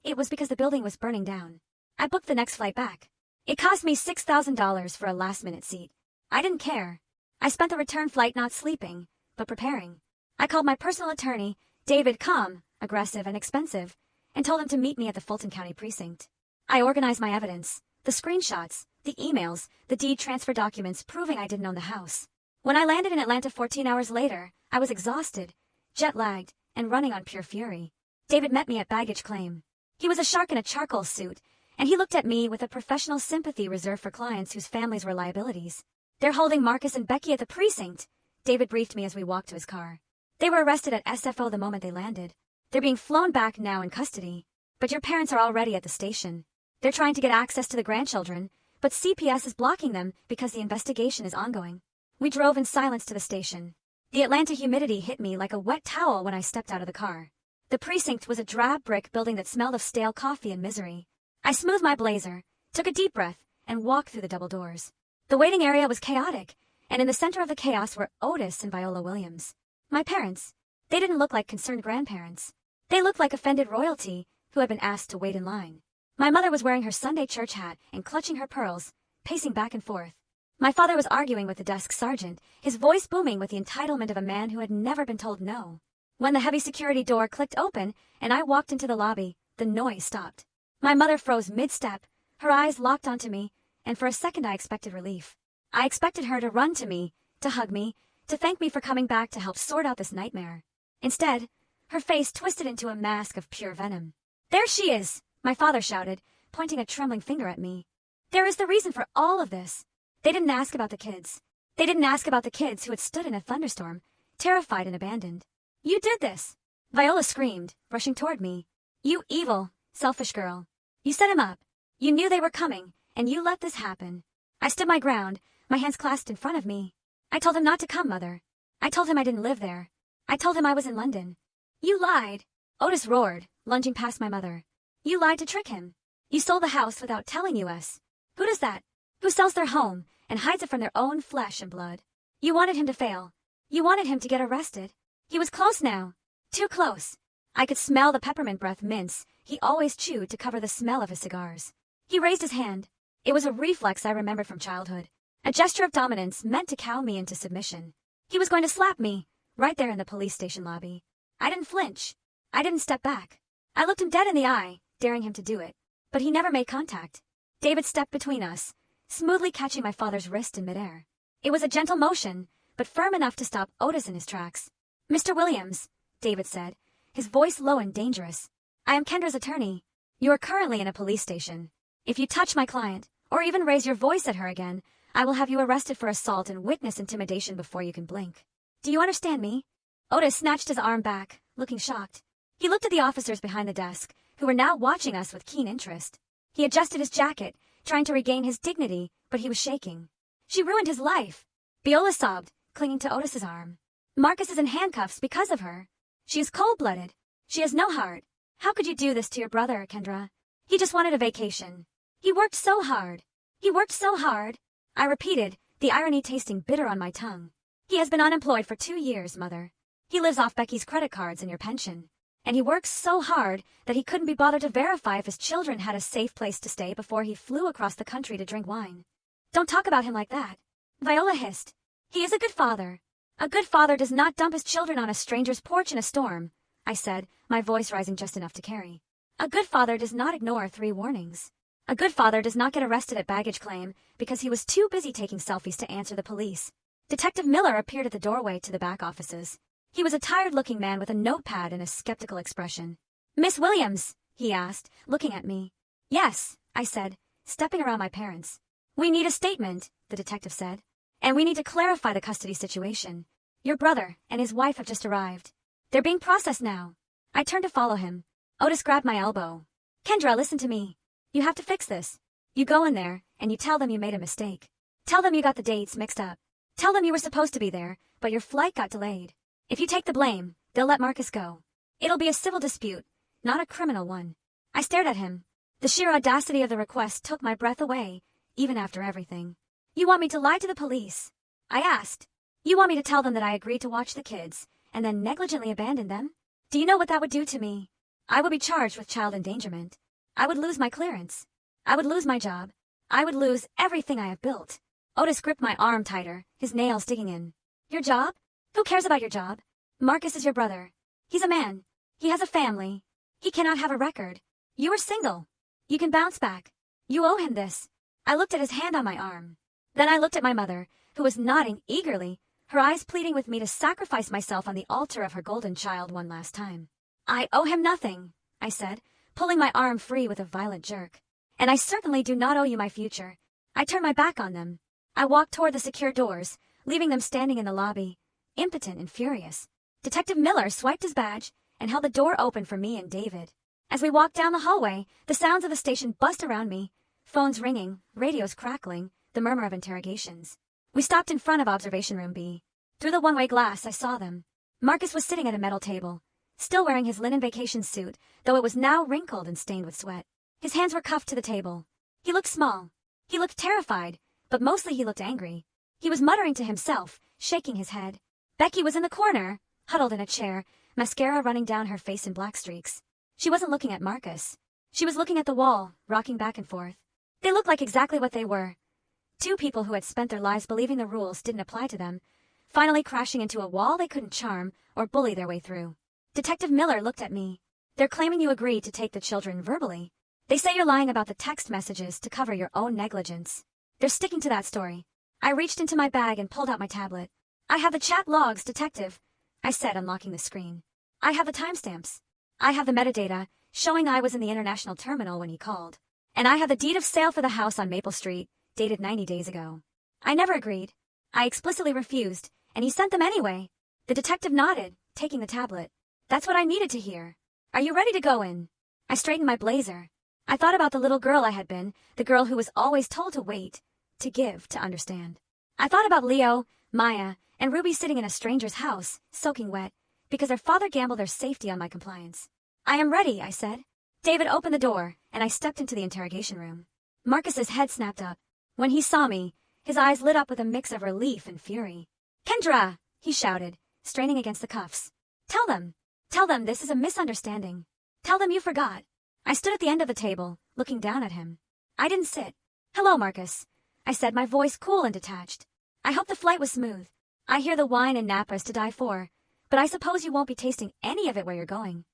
it was because the building was burning down. I booked the next flight back. It cost me $6,000 for a last-minute seat. I didn't care. I spent the return flight not sleeping, but preparing. I called my personal attorney, David Comm, aggressive, and expensive, and told him to meet me at the Fulton County precinct. I organized my evidence, the screenshots, the emails, the deed transfer documents proving I didn't own the house. When I landed in Atlanta 14 hours later, I was exhausted, jet-lagged, and running on pure fury. David met me at baggage claim. He was a shark in a charcoal suit, and he looked at me with a professional sympathy reserved for clients whose families were liabilities. "They're holding Marcus and Becky at the precinct," David briefed me as we walked to his car. "They were arrested at SFO the moment they landed. They're being flown back now in custody. But your parents are already at the station. They're trying to get access to the grandchildren, but CPS is blocking them because the investigation is ongoing." We drove in silence to the station. The Atlanta humidity hit me like a wet towel when I stepped out of the car. The precinct was a drab brick building that smelled of stale coffee and misery. I smoothed my blazer, took a deep breath, and walked through the double doors. The waiting area was chaotic, and in the center of the chaos were Otis and Viola Williams. My parents. They didn't look like concerned grandparents. They looked like offended royalty who had been asked to wait in line. My mother was wearing her Sunday church hat and clutching her pearls, pacing back and forth. My father was arguing with the desk sergeant, his voice booming with the entitlement of a man who had never been told no. When the heavy security door clicked open and I walked into the lobby, the noise stopped. My mother froze mid-step, her eyes locked onto me, and for a second I expected relief. I expected her to run to me, to hug me, to thank me for coming back to help sort out this nightmare. Instead, her face twisted into a mask of pure venom. "There she is!" my father shouted, pointing a trembling finger at me. "There is the reason for all of this. They didn't ask about the kids. They didn't ask about the kids who had stood in a thunderstorm, terrified and abandoned. You did this!" Viola screamed, rushing toward me. "You evil, selfish girl. You set him up. You knew they were coming, and you let this happen." I stood my ground, my hands clasped in front of me. "I told him not to come, Mother. I told him I didn't live there. I told him I was in London." "You lied!" Otis roared, lunging past my mother. "You lied to trick him. You sold the house without telling us. Who does that? Who sells their home and hides it from their own flesh and blood? You wanted him to fail. You wanted him to get arrested. He was close now. Too close." I could smell the peppermint breath mints he always chewed to cover the smell of his cigars. He raised his hand. It was a reflex I remembered from childhood. A gesture of dominance meant to cow me into submission. He was going to slap me, right there in the police station lobby. I didn't flinch. I didn't step back. I looked him dead in the eye, daring him to do it. But he never made contact. David stepped between us, smoothly catching my father's wrist in midair. It was a gentle motion, but firm enough to stop Otis in his tracks. "Mr. Williams," David said, his voice low and dangerous. "I am Kendra's attorney. You are currently in a police station. If you touch my client, or even raise your voice at her again, I will have you arrested for assault and witness intimidation before you can blink. Do you understand me?" Otis snatched his arm back, looking shocked. He looked at the officers behind the desk, who were now watching us with keen interest. He adjusted his jacket, trying to regain his dignity, but he was shaking. "She ruined his life," Viola sobbed, clinging to Otis's arm. "Marcus is in handcuffs because of her. She is cold-blooded. She has no heart. How could you do this to your brother, Kendra? He just wanted a vacation. He worked so hard. He worked so hard." I repeated, the irony tasting bitter on my tongue. "He has been unemployed for 2 years, Mother. He lives off Becky's credit cards and your pension. And he works so hard that he couldn't be bothered to verify if his children had a safe place to stay before he flew across the country to drink wine. Don't talk about him like that." Viola hissed. "He is a good father. A good father does not dump his children on a stranger's porch in a storm," I said, my voice rising just enough to carry. "A good father does not ignore 3 warnings. A good father does not get arrested at baggage claim because he was too busy taking selfies to answer the police." Detective Miller appeared at the doorway to the back offices. He was a tired-looking man with a notepad and a skeptical expression. "Miss Williams?" he asked, looking at me. "Yes," I said, stepping around my parents. "We need a statement," the detective said. "And we need to clarify the custody situation. Your brother and his wife have just arrived. They're being processed now." I turned to follow him. Otis grabbed my elbow. "Kendra, listen to me. You have to fix this. You go in there, and you tell them you made a mistake. Tell them you got the dates mixed up. Tell them you were supposed to be there, but your flight got delayed. If you take the blame, they'll let Marcus go. It'll be a civil dispute, not a criminal one." I stared at him. The sheer audacity of the request took my breath away, even after everything. "You want me to lie to the police?" I asked. "You want me to tell them that I agreed to watch the kids, and then negligently abandon them? Do you know what that would do to me? I would be charged with child endangerment. I would lose my clearance. I would lose my job. I would lose everything I have built." Otis gripped my arm tighter, his nails digging in. "Your job? Who cares about your job? Marcus is your brother. He's a man. He has a family. He cannot have a record. You are single. You can bounce back. You owe him this. I looked at his hand on my arm. Then I looked at my mother, who was nodding eagerly, her eyes pleading with me to sacrifice myself on the altar of her golden child one last time. I owe him nothing, I said, pulling my arm free with a violent jerk. And I certainly do not owe you my future. I turned my back on them. I walked toward the secure doors, leaving them standing in the lobby, impotent and furious. Detective Miller swiped his badge and held the door open for me and David. As we walked down the hallway, the sounds of the station buzzed around me, phones ringing, radios crackling, the murmur of interrogations. We stopped in front of Observation Room B. Through the one-way glass, I saw them. Marcus was sitting at a metal table, still wearing his linen vacation suit, though it was now wrinkled and stained with sweat. His hands were cuffed to the table. He looked small. He looked terrified, but mostly he looked angry. He was muttering to himself, shaking his head. Becky was in the corner, huddled in a chair, mascara running down her face in black streaks. She wasn't looking at Marcus. She was looking at the wall, rocking back and forth. They looked like exactly what they were. Two people who had spent their lives believing the rules didn't apply to them, finally crashing into a wall they couldn't charm or bully their way through. Detective Miller looked at me. They're claiming you agreed to take the children verbally. They say you're lying about the text messages to cover your own negligence. They're sticking to that story. I reached into my bag and pulled out my tablet. I have the chat logs, Detective, I said, unlocking the screen. I have the timestamps. I have the metadata, showing I was in the international terminal when he called. And I have the deed of sale for the house on Maple Street, dated 90 days ago. I never agreed. I explicitly refused, and he sent them anyway. The detective nodded, taking the tablet. That's what I needed to hear. Are you ready to go in? I straightened my blazer. I thought about the little girl I had been, the girl who was always told to wait, to give, to understand. I thought about Leo, Maya, and Ruby sitting in a stranger's house, soaking wet, because their father gambled their safety on my compliance. I am ready, I said. David opened the door, and I stepped into the interrogation room. Marcus's head snapped up. When he saw me, his eyes lit up with a mix of relief and fury. Kendra, he shouted, straining against the cuffs. Tell them this is a misunderstanding. Tell them you forgot. I stood at the end of the table, looking down at him. I didn't sit. Hello, Marcus, I said, my voice cool and detached. I hope the flight was smooth. I hear the wine in Napa's to die for, but I suppose you won't be tasting any of it where you're going.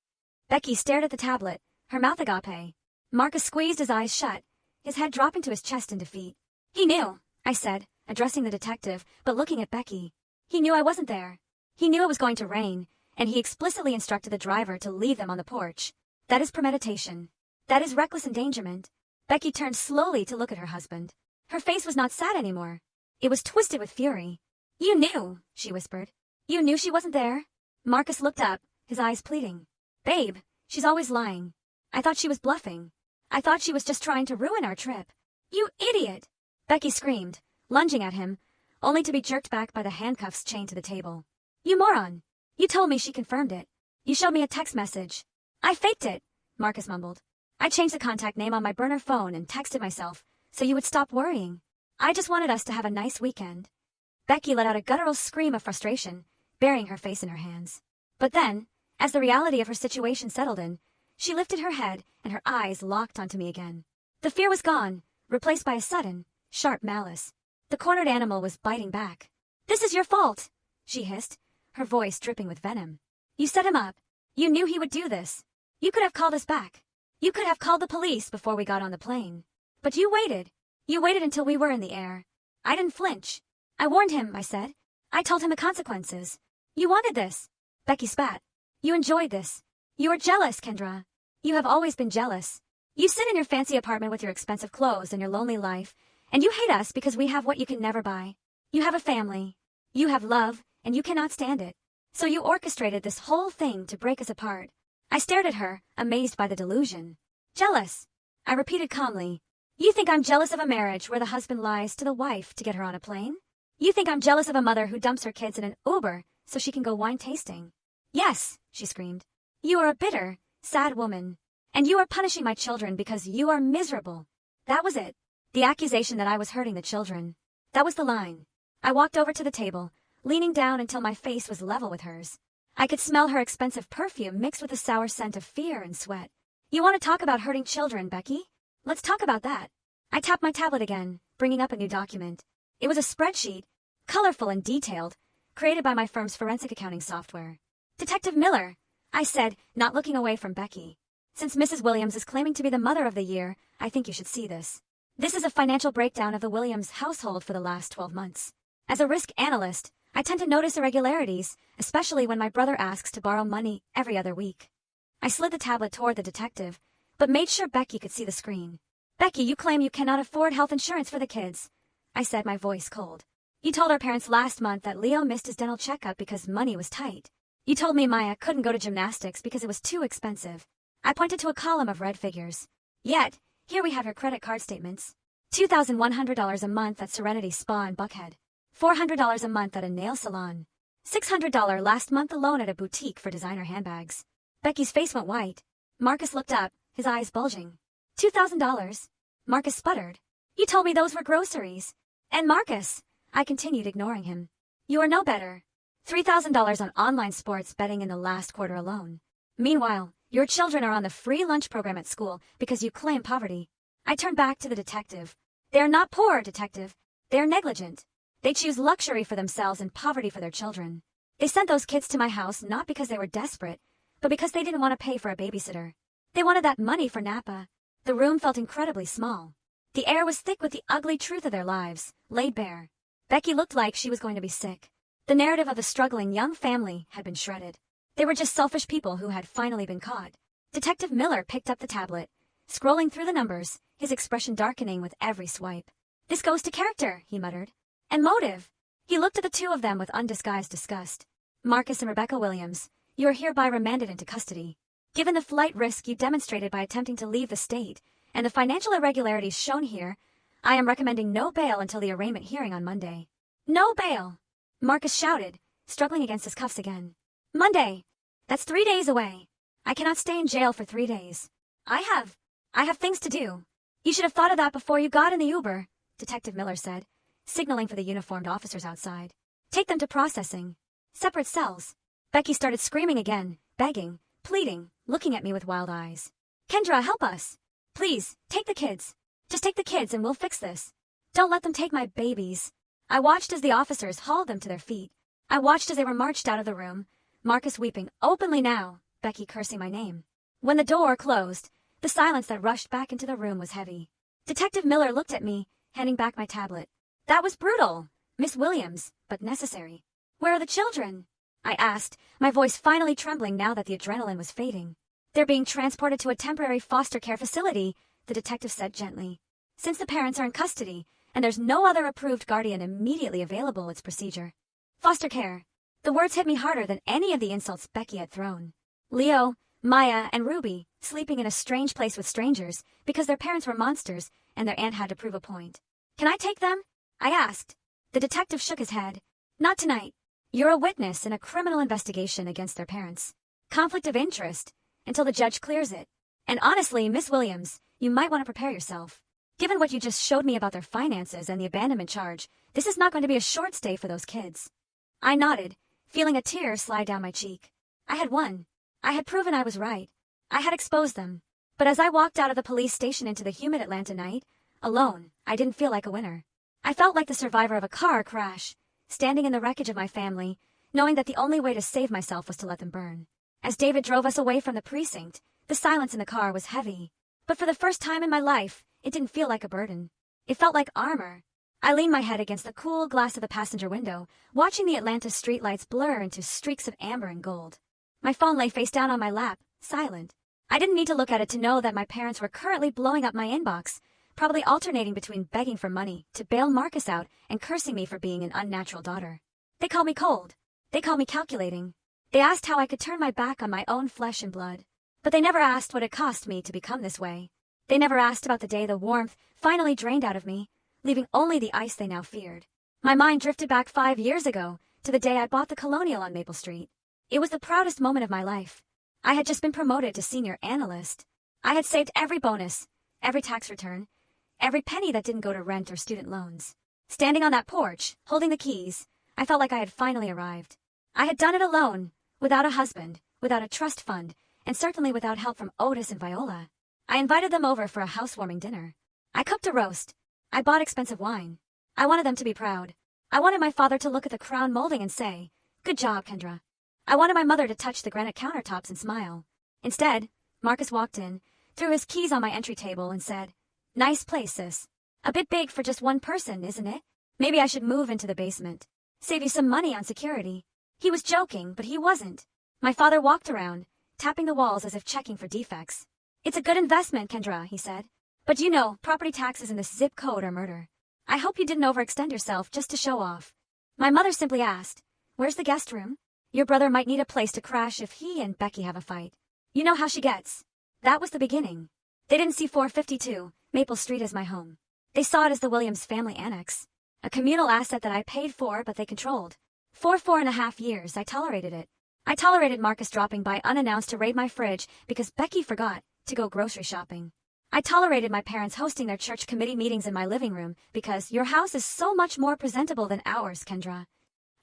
Becky stared at the tablet, her mouth agape. Marcus squeezed his eyes shut, his head dropping to his chest in defeat. He knew, I said, addressing the detective, but looking at Becky. He knew I wasn't there. He knew it was going to rain, and he explicitly instructed the driver to leave them on the porch. That is premeditation. That is reckless endangerment. Becky turned slowly to look at her husband. Her face was not sad anymore. It was twisted with fury. You knew, she whispered. You knew she wasn't there? Marcus looked up, his eyes pleading. Babe, she's always lying. I thought she was bluffing. I thought she was just trying to ruin our trip. You idiot! Becky screamed, lunging at him, only to be jerked back by the handcuffs chained to the table. You moron! You told me she confirmed it. You showed me a text message. I faked it, Marcus mumbled. I changed the contact name on my burner phone and texted myself, so you would stop worrying. I just wanted us to have a nice weekend. Becky let out a guttural scream of frustration, burying her face in her hands. But then, as the reality of her situation settled in, she lifted her head and her eyes locked onto me again. The fear was gone, replaced by a sudden, sharp malice. The cornered animal was biting back. This is your fault, she hissed, her voice dripping with venom. You set him up. You knew he would do this. You could have called us back. You could have called the police before we got on the plane. But you waited. You waited until we were in the air. I didn't flinch. I warned him, I said. I told him the consequences. You wanted this. Becky spat. You enjoyed this. You were jealous, Kendra. You have always been jealous. You sit in your fancy apartment with your expensive clothes and your lonely life, and you hate us because we have what you can never buy. You have a family. You have love, and you cannot stand it. So you orchestrated this whole thing to break us apart. I stared at her, amazed by the delusion. Jealous, I repeated calmly. You think I'm jealous of a marriage where the husband lies to the wife to get her on a plane? You think I'm jealous of a mother who dumps her kids in an Uber so she can go wine tasting? Yes, she screamed. You are a bitter, sad woman. And you are punishing my children because you are miserable. That was it. The accusation that I was hurting the children. That was the line. I walked over to the table, leaning down until my face was level with hers. I could smell her expensive perfume mixed with the sour scent of fear and sweat. You want to talk about hurting children, Becky? Let's talk about that. I tapped my tablet again, bringing up a new document. It was a spreadsheet, colorful and detailed, created by my firm's forensic accounting software. Detective Miller, I said, not looking away from Becky. Since Mrs. Williams is claiming to be the mother of the year, I think you should see this. This is a financial breakdown of the Williams household for the last 12 months. As a risk analyst, I tend to notice irregularities, especially when my brother asks to borrow money every other week. I slid the tablet toward the detective, but made sure Becky could see the screen. Becky, you claim you cannot afford health insurance for the kids, I said, my voice cold. You told our parents last month that Leo missed his dental checkup because money was tight. You told me Maya couldn't go to gymnastics because it was too expensive. I pointed to a column of red figures. Yet, here we have your credit card statements. $2,100 a month at Serenity Spa in Buckhead. $400 a month at a nail salon. $600 last month alone at a boutique for designer handbags. Becky's face went white. Marcus looked up, his eyes bulging. $2,000? Marcus sputtered. You told me those were groceries. And Marcus, I continued, ignoring him. You are no better. $3,000 on online sports betting in the last quarter alone. Meanwhile, your children are on the free lunch program at school because you claim poverty. I turned back to the detective. They are not poor, detective. They are negligent. They choose luxury for themselves and poverty for their children. They sent those kids to my house not because they were desperate, but because they didn't want to pay for a babysitter. They wanted that money for Napa. The room felt incredibly small. The air was thick with the ugly truth of their lives, laid bare. Becky looked like she was going to be sick. The narrative of the struggling young family had been shredded. They were just selfish people who had finally been caught. Detective Miller picked up the tablet, scrolling through the numbers, his expression darkening with every swipe. This goes to character, he muttered. And motive. He looked at the two of them with undisguised disgust. Marcus and Rebecca Williams, you are hereby remanded into custody. Given the flight risk you demonstrated by attempting to leave the state, and the financial irregularities shown here, I am recommending no bail until the arraignment hearing on Monday. No bail! Marcus shouted, struggling against his cuffs again. Monday! That's 3 days away. I cannot stay in jail for 3 days. I have things to do. You should have thought of that before you got in the Uber, Detective Miller said, signaling for the uniformed officers outside. Take them to processing. Separate cells. Becky started screaming again, begging, pleading, looking at me with wild eyes. Kendra, help us. Please, take the kids. Just take the kids and we'll fix this. Don't let them take my babies. I watched as the officers hauled them to their feet. I watched as they were marched out of the room, Marcus weeping openly now, Becky cursing my name. When the door closed, the silence that rushed back into the room was heavy. Detective Miller looked at me, handing back my tablet. That was brutal, Miss Williams, but necessary. Where are the children? I asked, my voice finally trembling now that the adrenaline was fading. They're being transported to a temporary foster care facility, the detective said gently. Since the parents are in custody, and there's no other approved guardian immediately available, it's procedure. Foster care. The words hit me harder than any of the insults Becky had thrown. Leo, Maya, and Ruby, sleeping in a strange place with strangers because their parents were monsters and their aunt had to prove a point. Can I take them? I asked. The detective shook his head. Not tonight. You're a witness in a criminal investigation against their parents. Conflict of interest, until the judge clears it. And honestly, Miss Williams, you might want to prepare yourself. Given what you just showed me about their finances and the abandonment charge, this is not going to be a short stay for those kids. I nodded, feeling a tear slide down my cheek. I had won. I had proven I was right. I had exposed them. But as I walked out of the police station into the humid Atlanta night, alone, I didn't feel like a winner. I felt like the survivor of a car crash, standing in the wreckage of my family, knowing that the only way to save myself was to let them burn. As David drove us away from the precinct, the silence in the car was heavy. But for the first time in my life, it didn't feel like a burden. It felt like armor. I leaned my head against the cool glass of the passenger window, watching the Atlanta streetlights blur into streaks of amber and gold. My phone lay face down on my lap, silent. I didn't need to look at it to know that my parents were currently blowing up my inbox, probably alternating between begging for money to bail Marcus out and cursing me for being an unnatural daughter. They called me cold. They called me calculating. They asked how I could turn my back on my own flesh and blood. But they never asked what it cost me to become this way. They never asked about the day the warmth finally drained out of me, leaving only the ice they now feared. My mind drifted back 5 years ago to the day I bought the Colonial on Maple Street. It was the proudest moment of my life. I had just been promoted to senior analyst. I had saved every bonus, every tax return, every penny that didn't go to rent or student loans. Standing on that porch, holding the keys, I felt like I had finally arrived. I had done it alone, without a husband, without a trust fund, and certainly without help from Otis and Viola. I invited them over for a housewarming dinner. I cooked a roast. I bought expensive wine. I wanted them to be proud. I wanted my father to look at the crown molding and say, "Good job, Kendra." I wanted my mother to touch the granite countertops and smile. Instead, Marcus walked in, threw his keys on my entry table and said, "Nice place, sis. A bit big for just one person, isn't it? Maybe I should move into the basement. Save you some money on security." He was joking, but he wasn't. My father walked around, tapping the walls as if checking for defects. "It's a good investment, Kendra," he said. "But you know, property taxes in this zip code are murder. I hope you didn't overextend yourself just to show off." My mother simply asked, "Where's the guest room? Your brother might need a place to crash if he and Becky have a fight. You know how she gets." That was the beginning. They didn't see 452 Maple Street as my home. They saw it as the Williams family annex, a communal asset that I paid for but they controlled. For 4.5 years, I tolerated it. I tolerated Marcus dropping by unannounced to raid my fridge because Becky forgot to go grocery shopping. I tolerated my parents hosting their church committee meetings in my living room because your house is so much more presentable than ours, Kendra.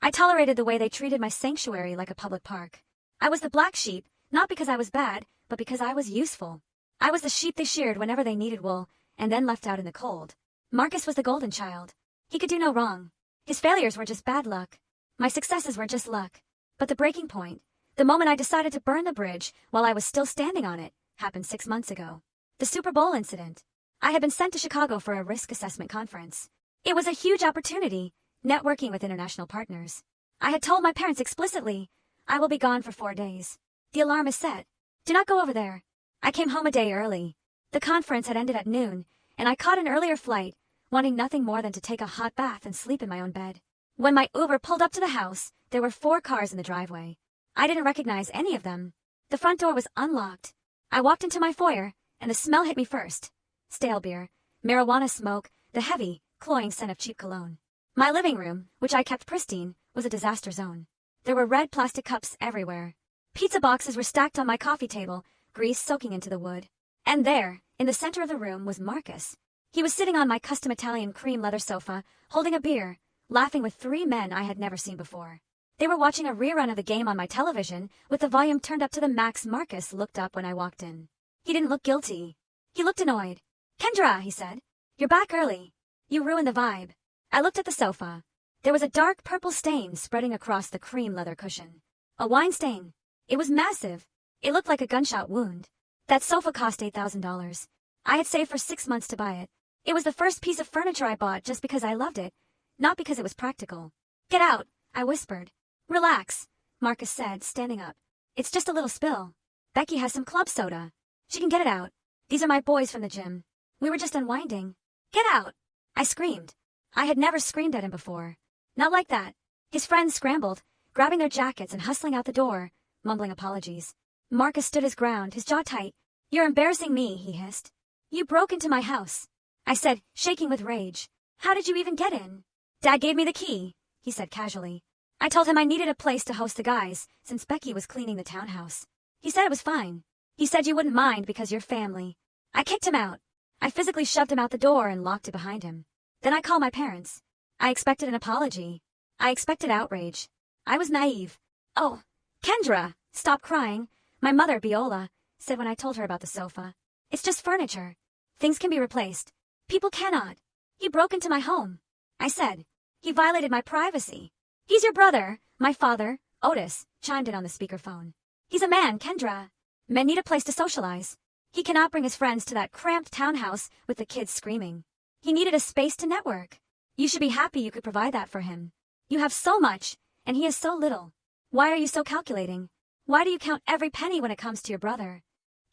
I tolerated the way they treated my sanctuary like a public park. I was the black sheep, not because I was bad, but because I was useful. I was the sheep they sheared whenever they needed wool, and then left out in the cold. Marcus was the golden child. He could do no wrong. His failures were just bad luck. My successes were just luck. But the breaking point, the moment I decided to burn the bridge while I was still standing on it, happened 6 months ago. The Super Bowl incident. I had been sent to Chicago for a risk assessment conference. It was a huge opportunity, networking with international partners. I had told my parents explicitly, "I will be gone for 4 days. The alarm is set. Do not go over there." I came home a day early. The conference had ended at noon, and I caught an earlier flight, wanting nothing more than to take a hot bath and sleep in my own bed. When my Uber pulled up to the house, there were 4 cars in the driveway. I didn't recognize any of them. The front door was unlocked. I walked into my foyer, and the smell hit me first. Stale beer, marijuana smoke, the heavy, cloying scent of cheap cologne. My living room, which I kept pristine, was a disaster zone. There were red plastic cups everywhere. Pizza boxes were stacked on my coffee table, grease soaking into the wood. And there, in the center of the room, was Marcus. He was sitting on my custom Italian cream leather sofa, holding a beer, laughing with 3 men I had never seen before. They were watching a rerun of the game on my television, with the volume turned up to the max. Marcus looked up when I walked in. He didn't look guilty. He looked annoyed. "Kendra," he said, "you're back early. You ruined the vibe." I looked at the sofa. There was a dark purple stain spreading across the cream leather cushion. A wine stain. It was massive. It looked like a gunshot wound. That sofa cost $8,000. I had saved for 6 months to buy it. It was the first piece of furniture I bought just because I loved it, not because it was practical. "Get out," I whispered. "Relax," Marcus said, standing up. "It's just a little spill. Becky has some club soda. She can get it out. These are my boys from the gym. We were just unwinding." "Get out," I screamed. I had never screamed at him before. Not like that. His friends scrambled, grabbing their jackets and hustling out the door, mumbling apologies. Marcus stood his ground, his jaw tight. "You're embarrassing me," he hissed. "You broke into my house," I said, shaking with rage. "How did you even get in?" "Dad gave me the key," he said casually. I told him I needed a place to host the guys, since Becky was cleaning the townhouse. He said it was fine. He said you wouldn't mind because you're family. I kicked him out. I physically shoved him out the door and locked it behind him. Then I called my parents. I expected an apology. I expected outrage. I was naive. "Oh, Kendra, stop crying," my mother, Biola, said when I told her about the sofa. "It's just furniture. Things can be replaced. People cannot. He broke into my home," I said. "He violated my privacy." "He's your brother," my father, Otis, chimed in on the speakerphone. "He's a man, Kendra. Men need a place to socialize. He cannot bring his friends to that cramped townhouse with the kids screaming. He needed a space to network. You should be happy you could provide that for him. You have so much, and he has so little. Why are you so calculating? Why do you count every penny when it comes to your brother?"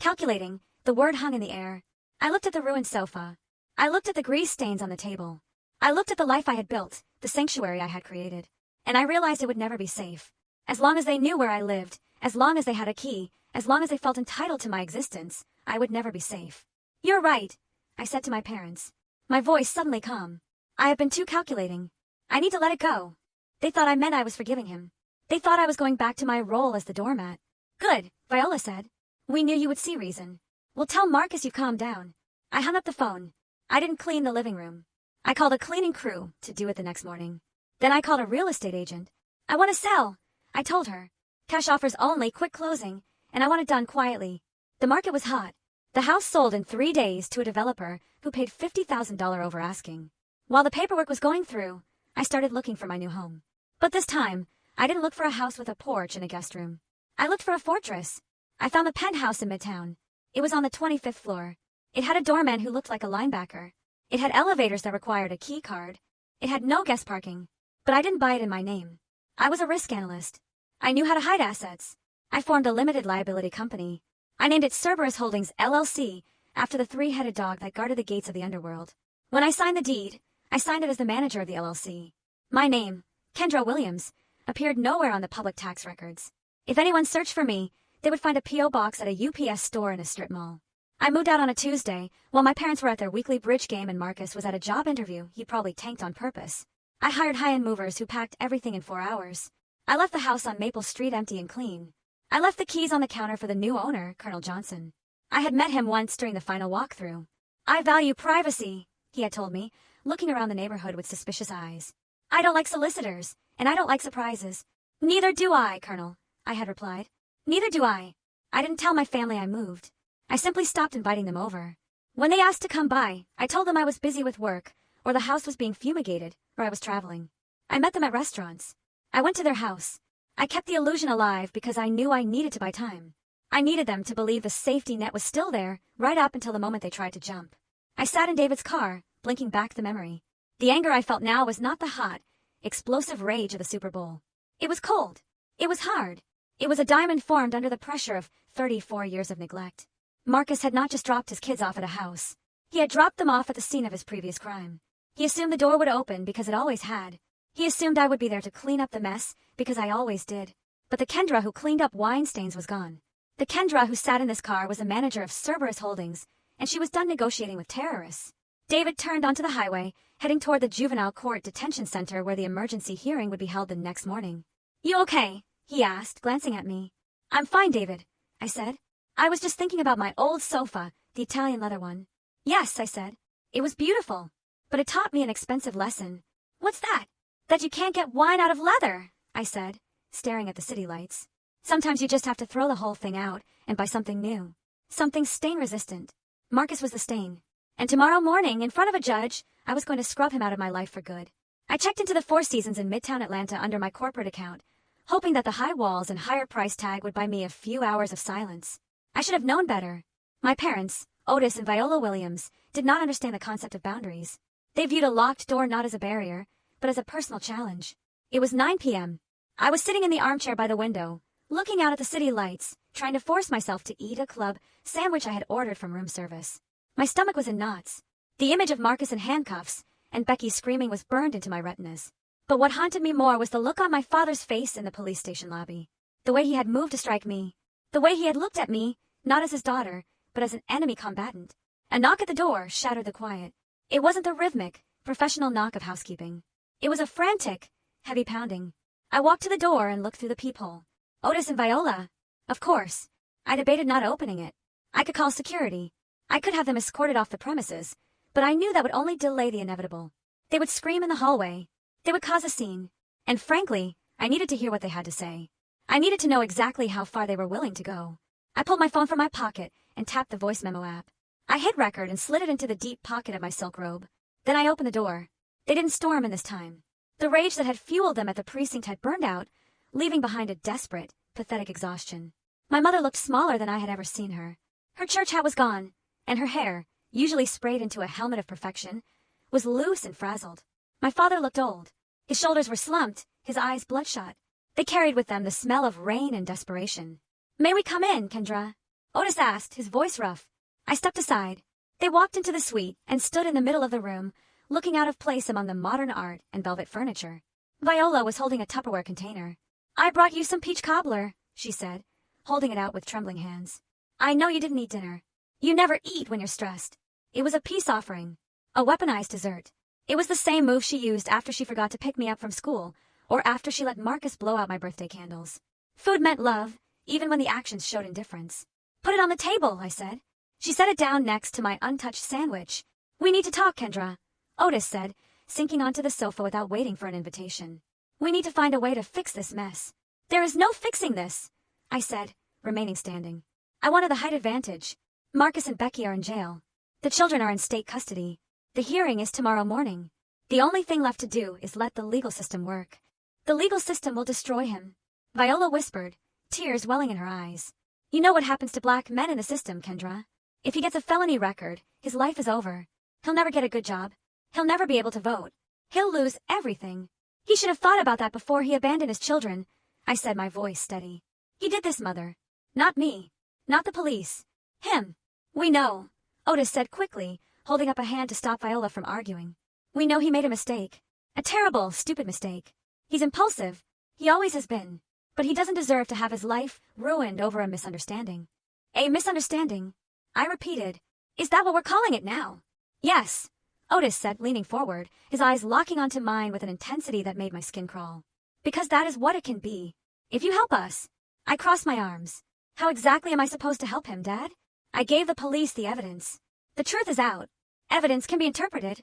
Calculating, the word hung in the air. I looked at the ruined sofa. I looked at the grease stains on the table. I looked at the life I had built, the sanctuary I had created. And I realized it would never be safe. As long as they knew where I lived, as long as they had a key, as long as they felt entitled to my existence, I would never be safe. "You're right," I said to my parents. My voice suddenly calm. "I have been too calculating. I need to let it go." They thought I meant I was forgiving him. They thought I was going back to my role as the doormat. "Good," Viola said. "We knew you would see reason. We'll tell Marcus you calmed down." I hung up the phone. I didn't clean the living room. I called a cleaning crew to do it the next morning. Then I called a real estate agent. "I want to sell," I told her. "Cash offers only, quick closing, and I want it done quietly." The market was hot. The house sold in 3 days to a developer who paid $50,000 over asking. While the paperwork was going through, I started looking for my new home. But this time, I didn't look for a house with a porch and a guest room. I looked for a fortress. I found the penthouse in Midtown. It was on the 25th floor. It had a doorman who looked like a linebacker. It had elevators that required a key card. It had no guest parking. But I didn't buy it in my name. I was a risk analyst. I knew how to hide assets. I formed a limited liability company. I named it Cerberus Holdings LLC after the three-headed dog that guarded the gates of the underworld. When I signed the deed, I signed it as the manager of the LLC. My name, Kendra Williams, appeared nowhere on the public tax records. If anyone searched for me, they would find a P.O. box at a UPS store in a strip mall. I moved out on a Tuesday, while my parents were at their weekly bridge game and Marcus was at a job interview he probably tanked on purpose. I hired high-end movers who packed everything in 4 hours. I left the house on Maple Street empty and clean. I left the keys on the counter for the new owner, Colonel Johnson. I had met him once during the final walkthrough. I value privacy, he had told me, looking around the neighborhood with suspicious eyes. I don't like solicitors, and I don't like surprises. Neither do I, Colonel, I had replied. Neither do I. I didn't tell my family I moved. I simply stopped inviting them over. When they asked to come by, I told them I was busy with work, or the house was being fumigated, or I was traveling. I met them at restaurants. I went to their house. I kept the illusion alive because I knew I needed to buy time. I needed them to believe the safety net was still there, right up until the moment they tried to jump. I sat in David's car, blinking back the memory. The anger I felt now was not the hot, explosive rage of the Super Bowl. It was cold. It was hard. It was a diamond formed under the pressure of 34 years of neglect. Marcus had not just dropped his kids off at a house. He had dropped them off at the scene of his previous crime. He assumed the door would open because it always had. He assumed I would be there to clean up the mess because I always did. But the Kendra who cleaned up wine stains was gone. The Kendra who sat in this car was a manager of Cerberus Holdings, and she was done negotiating with terrorists. David turned onto the highway, heading toward the juvenile court detention center where the emergency hearing would be held the next morning. "You okay?" he asked, glancing at me. "I'm fine, David," I said. "I was just thinking about my old sofa, the Italian leather one." "Yes," I said. "It was beautiful. But it taught me an expensive lesson." "What's that?" "That you can't get wine out of leather," I said, staring at the city lights. "Sometimes you just have to throw the whole thing out and buy something new. Something stain-resistant." Marcus was the stain. And tomorrow morning, in front of a judge, I was going to scrub him out of my life for good. I checked into the Four Seasons in Midtown Atlanta under my corporate account, hoping that the high walls and higher price tag would buy me a few hours of silence. I should have known better. My parents, Otis and Viola Williams, did not understand the concept of boundaries. They viewed a locked door not as a barrier, but as a personal challenge. It was 9 p.m. I was sitting in the armchair by the window, looking out at the city lights, trying to force myself to eat a club sandwich I had ordered from room service. My stomach was in knots. The image of Marcus in handcuffs and Becky screaming was burned into my retinas. But what haunted me more was the look on my father's face in the police station lobby. The way he had moved to strike me. The way he had looked at me, not as his daughter, but as an enemy combatant. A knock at the door shattered the quiet. It wasn't the rhythmic, professional knock of housekeeping. It was a frantic, heavy pounding. I walked to the door and looked through the peephole. Otis and Viola. Of course. I debated not opening it. I could call security. I could have them escorted off the premises, but I knew that would only delay the inevitable. They would scream in the hallway. They would cause a scene. And frankly, I needed to hear what they had to say. I needed to know exactly how far they were willing to go. I pulled my phone from my pocket and tapped the voice memo app. I hit record and slid it into the deep pocket of my silk robe. Then I opened the door. They didn't storm in this time. The rage that had fueled them at the precinct had burned out, leaving behind a desperate, pathetic exhaustion. My mother looked smaller than I had ever seen her. Her church hat was gone, and her hair, usually sprayed into a helmet of perfection, was loose and frazzled. My father looked old. His shoulders were slumped, his eyes bloodshot. They carried with them the smell of rain and desperation. "May we come in, Kendra?" Otis asked, his voice rough. I stepped aside. They walked into the suite and stood in the middle of the room, looking out of place among the modern art and velvet furniture. Viola was holding a Tupperware container. "I brought you some peach cobbler," she said, holding it out with trembling hands. "I know you didn't eat dinner. You never eat when you're stressed." It was a peace offering, a weaponized dessert. It was the same move she used after she forgot to pick me up from school, or after she let Marcus blow out my birthday candles. Food meant love, even when the actions showed indifference. "Put it on the table," I said. She set it down next to my untouched sandwich. "We need to talk, Kendra," Otis said, sinking onto the sofa without waiting for an invitation. "We need to find a way to fix this mess." "There is no fixing this," I said, remaining standing. I wanted the height advantage. Marcus and Becky are in jail. The children are in state custody. The hearing is tomorrow morning. The only thing left to do is let the legal system work. The legal system will destroy him. Viola whispered, tears welling in her eyes. You know what happens to black men in the system, Kendra. If he gets a felony record, his life is over. He'll never get a good job. He'll never be able to vote. He'll lose everything. He should have thought about that before he abandoned his children, I said, my voice steady. He did this, Mother. Not me. Not the police. Him. We know, Otis said quickly, holding up a hand to stop Viola from arguing. We know he made a mistake. A terrible, stupid mistake. He's impulsive. He always has been. But he doesn't deserve to have his life ruined over a misunderstanding. A misunderstanding? I repeated. Is that what we're calling it now? Yes, Otis said, leaning forward, his eyes locking onto mine with an intensity that made my skin crawl. Because that is what it can be. If you help us. I crossed my arms. How exactly am I supposed to help him, Dad? I gave the police the evidence. The truth is out. Evidence can be interpreted,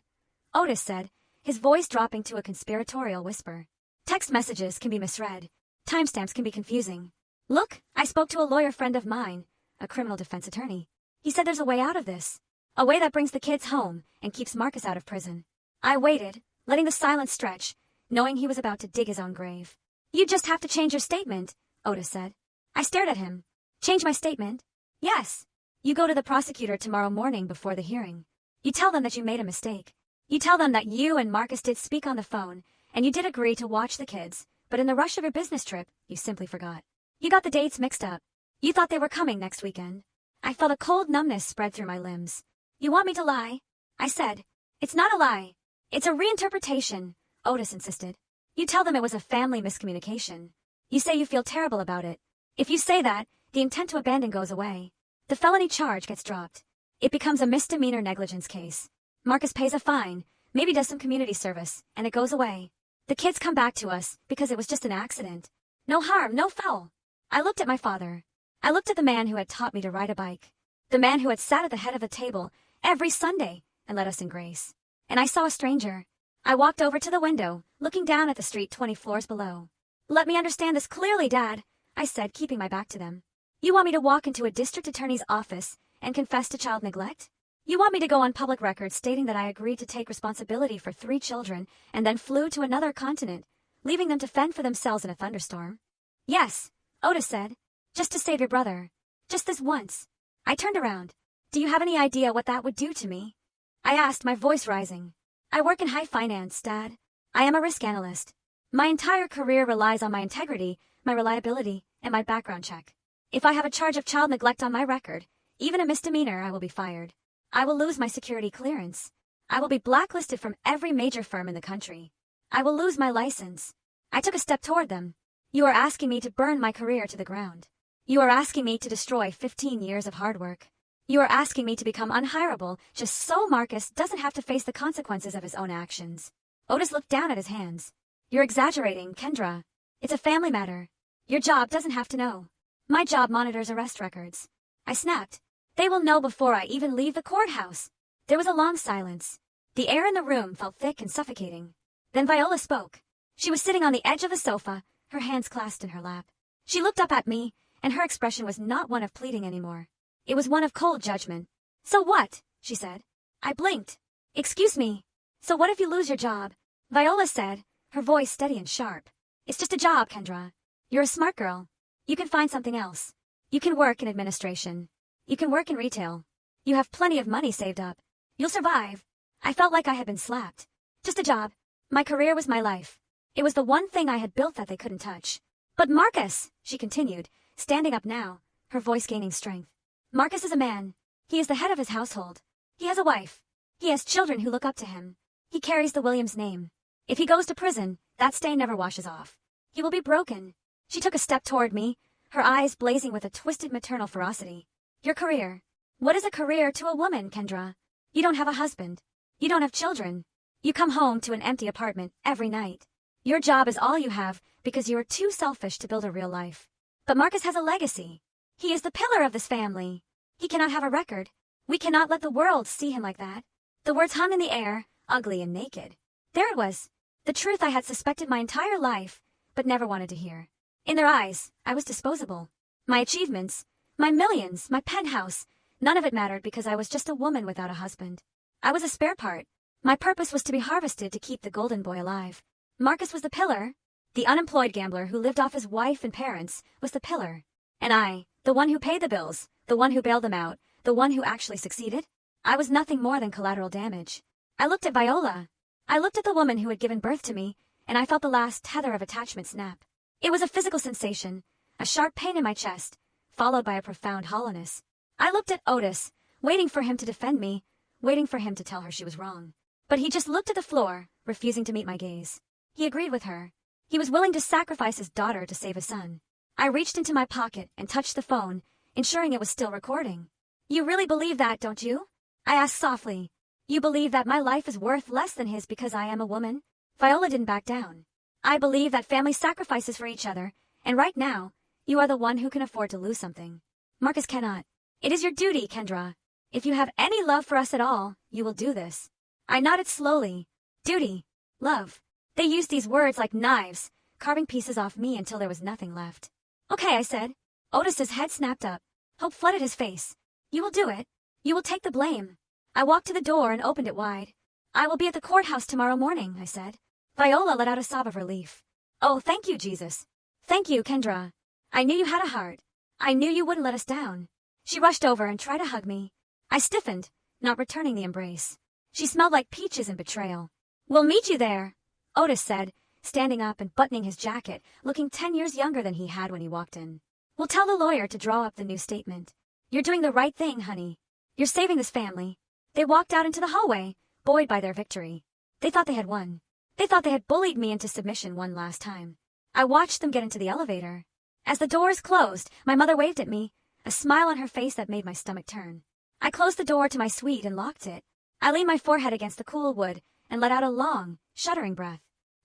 Otis said, his voice dropping to a conspiratorial whisper. Text messages can be misread. Timestamps can be confusing. Look, I spoke to a lawyer friend of mine, a criminal defense attorney. He said there's a way out of this. A way that brings the kids home and keeps Marcus out of prison. I waited, letting the silence stretch, knowing he was about to dig his own grave. You just have to change your statement, Otis said. I stared at him. Change my statement? Yes. You go to the prosecutor tomorrow morning before the hearing. You tell them that you made a mistake. You tell them that you and Marcus did speak on the phone, and you did agree to watch the kids, but in the rush of your business trip, you simply forgot. You got the dates mixed up. You thought they were coming next weekend. I felt a cold numbness spread through my limbs. You want me to lie? I said. It's not a lie. It's a reinterpretation, Otis insisted. You tell them it was a family miscommunication. You say you feel terrible about it. If you say that, the intent to abandon goes away. The felony charge gets dropped. It becomes a misdemeanor negligence case. Marcus pays a fine, maybe does some community service, and it goes away. The kids come back to us because it was just an accident. No harm, no foul. I looked at my father. I looked at the man who had taught me to ride a bike. The man who had sat at the head of a table every Sunday and led us in grace. And I saw a stranger. I walked over to the window, looking down at the street 20 floors below. Let me understand this clearly, Dad, I said, keeping my back to them. You want me to walk into a district attorney's office and confess to child neglect? You want me to go on public record stating that I agreed to take responsibility for 3 children and then flew to another continent, leaving them to fend for themselves in a thunderstorm? Yes, Otis said. Just to save your brother. Just this once. I turned around. Do you have any idea what that would do to me? I asked, my voice rising. I work in high finance, Dad. I am a risk analyst. My entire career relies on my integrity, my reliability, and my background check. If I have a charge of child neglect on my record, even a misdemeanor, I will be fired. I will lose my security clearance. I will be blacklisted from every major firm in the country. I will lose my license. I took a step toward them. You are asking me to burn my career to the ground. You are asking me to destroy 15 years of hard work. You are asking me to become unhireable just so Marcus doesn't have to face the consequences of his own actions. Otis looked down at his hands. You're exaggerating, Kendra. It's a family matter. Your job doesn't have to know. My job monitors arrest records. I snapped. They will know before I even leave the courthouse. There was a long silence. The air in the room felt thick and suffocating. Then Viola spoke. She was sitting on the edge of the sofa, her hands clasped in her lap. She looked up at me, and her expression was not one of pleading anymore. It was one of cold judgment. So what? She said. I blinked. Excuse me. So what if you lose your job? Viola said, her voice steady and sharp. It's just a job, Kendra. You're a smart girl. You can find something else. You can work in administration. You can work in retail. You have plenty of money saved up. You'll survive. I felt like I had been slapped. Just a job. My career was my life. It was the one thing I had built that they couldn't touch. But Marcus, she continued, standing up now, her voice gaining strength. Marcus is a man. He is the head of his household. He has a wife. He has children who look up to him. He carries the Williams name. If he goes to prison, that stain never washes off. He will be broken. She took a step toward me, her eyes blazing with a twisted maternal ferocity. Your career. What is a career to a woman, Kendra? You don't have a husband. You don't have children. You come home to an empty apartment every night. Your job is all you have because you are too selfish to build a real life. But Marcus has a legacy. He is the pillar of this family. He cannot have a record. We cannot let the world see him like that. The words hung in the air, ugly and naked. There it was. The truth I had suspected my entire life, but never wanted to hear. In their eyes, I was disposable. My achievements, my millions, my penthouse, none of it mattered because I was just a woman without a husband. I was a spare part. My purpose was to be harvested to keep the golden boy alive. Marcus was the pillar. The unemployed gambler who lived off his wife and parents was the pillar. And I, the one who paid the bills, the one who bailed them out, the one who actually succeeded? I was nothing more than collateral damage. I looked at Viola. I looked at the woman who had given birth to me, and I felt the last tether of attachment snap. It was a physical sensation, a sharp pain in my chest, followed by a profound hollowness. I looked at Otis, waiting for him to defend me, waiting for him to tell her she was wrong. But he just looked at the floor, refusing to meet my gaze. He agreed with her. He was willing to sacrifice his daughter to save his son. I reached into my pocket and touched the phone, ensuring it was still recording. You really believe that, don't you? I asked softly. You believe that my life is worth less than his because I am a woman? Viola didn't back down. I believe that family sacrifices for each other, and right now, you are the one who can afford to lose something. Marcus cannot. It is your duty, Kendra. If you have any love for us at all, you will do this. I nodded slowly. Duty. Love. They used these words like knives, carving pieces off me until there was nothing left. Okay, I said. Otis's head snapped up. Hope flooded his face. You will do it. You will take the blame. I walked to the door and opened it wide. I will be at the courthouse tomorrow morning, I said. Viola let out a sob of relief. Oh, thank you, Jesus. Thank you, Kendra. I knew you had a heart. I knew you wouldn't let us down. She rushed over and tried to hug me. I stiffened, not returning the embrace. She smelled like peaches and betrayal. We'll meet you there, Otis said, standing up and buttoning his jacket, looking 10 years younger than he had when he walked in. We'll tell the lawyer to draw up the new statement. You're doing the right thing, honey. You're saving this family. They walked out into the hallway, buoyed by their victory. They thought they had won. They thought they had bullied me into submission one last time. I watched them get into the elevator. As the doors closed, my mother waved at me, a smile on her face that made my stomach turn. I closed the door to my suite and locked it. I leaned my forehead against the cool wood and let out a long, shuddering breath.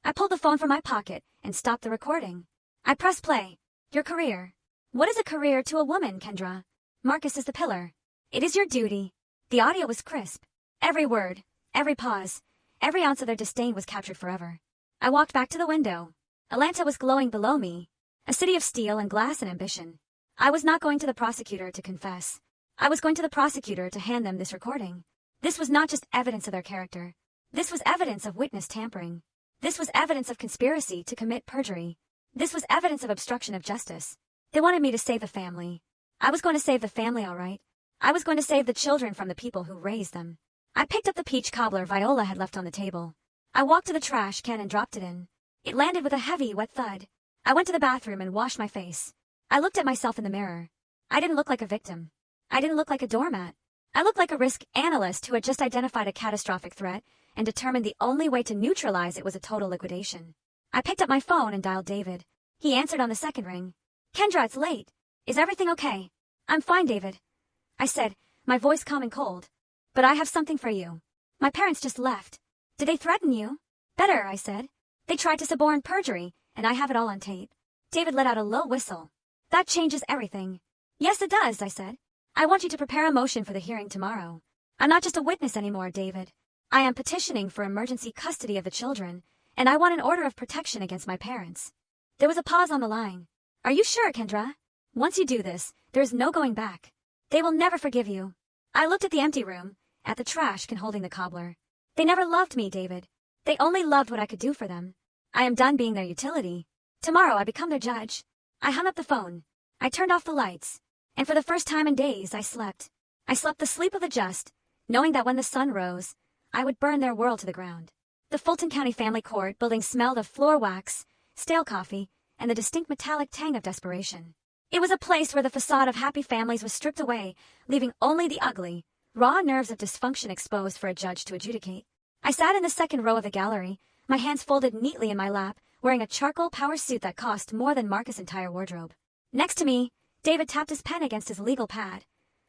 I pulled the phone from my pocket and stopped the recording. I pressed play. Your career. What is a career to a woman, Kendra? Marcus is the pillar. It is your duty. The audio was crisp. Every word, every pause, every ounce of their disdain was captured forever. I walked back to the window. Atlanta was glowing below me, a city of steel and glass and ambition. I was not going to the prosecutor to confess. I was going to the prosecutor to hand them this recording. This was not just evidence of their character. This was evidence of witness tampering. This was evidence of conspiracy to commit perjury. This was evidence of obstruction of justice. They wanted me to save the family. I was going to save the family, all right. I was going to save the children from the people who raised them. I picked up the peach cobbler Viola had left on the table. I walked to the trash can and dropped it in. It landed with a heavy, wet thud. I went to the bathroom and washed my face. I looked at myself in the mirror. I didn't look like a victim. I didn't look like a doormat. I looked like a risk analyst who had just identified a catastrophic threat and determined the only way to neutralize it was a total liquidation. I picked up my phone and dialed David. He answered on the second ring. Kendra, it's late. Is everything okay? I'm fine, David. I said, my voice calm and cold. But I have something for you. My parents just left. Did they threaten you? Better, I said. They tried to suborn perjury, and I have it all on tape. David let out a low whistle. That changes everything. Yes, it does, I said. I want you to prepare a motion for the hearing tomorrow. I'm not just a witness anymore, David. I am petitioning for emergency custody of the children, and I want an order of protection against my parents. There was a pause on the line. Are you sure, Kendra? Once you do this, there is no going back. They will never forgive you. I looked at the empty room, at the trash can holding the cobbler. They never loved me, David. They only loved what I could do for them. I am done being their utility. Tomorrow I become their judge. I hung up the phone. I turned off the lights. And for the first time in days, I slept. I slept the sleep of the just, knowing that when the sun rose, I would burn their world to the ground. The Fulton County Family Court building smelled of floor wax, stale coffee, and the distinct metallic tang of desperation. It was a place where the facade of happy families was stripped away, leaving only the ugly, raw nerves of dysfunction exposed for a judge to adjudicate. I sat in the second row of the gallery, my hands folded neatly in my lap, wearing a charcoal power suit that cost more than Marcus' entire wardrobe. Next to me, David tapped his pen against his legal pad,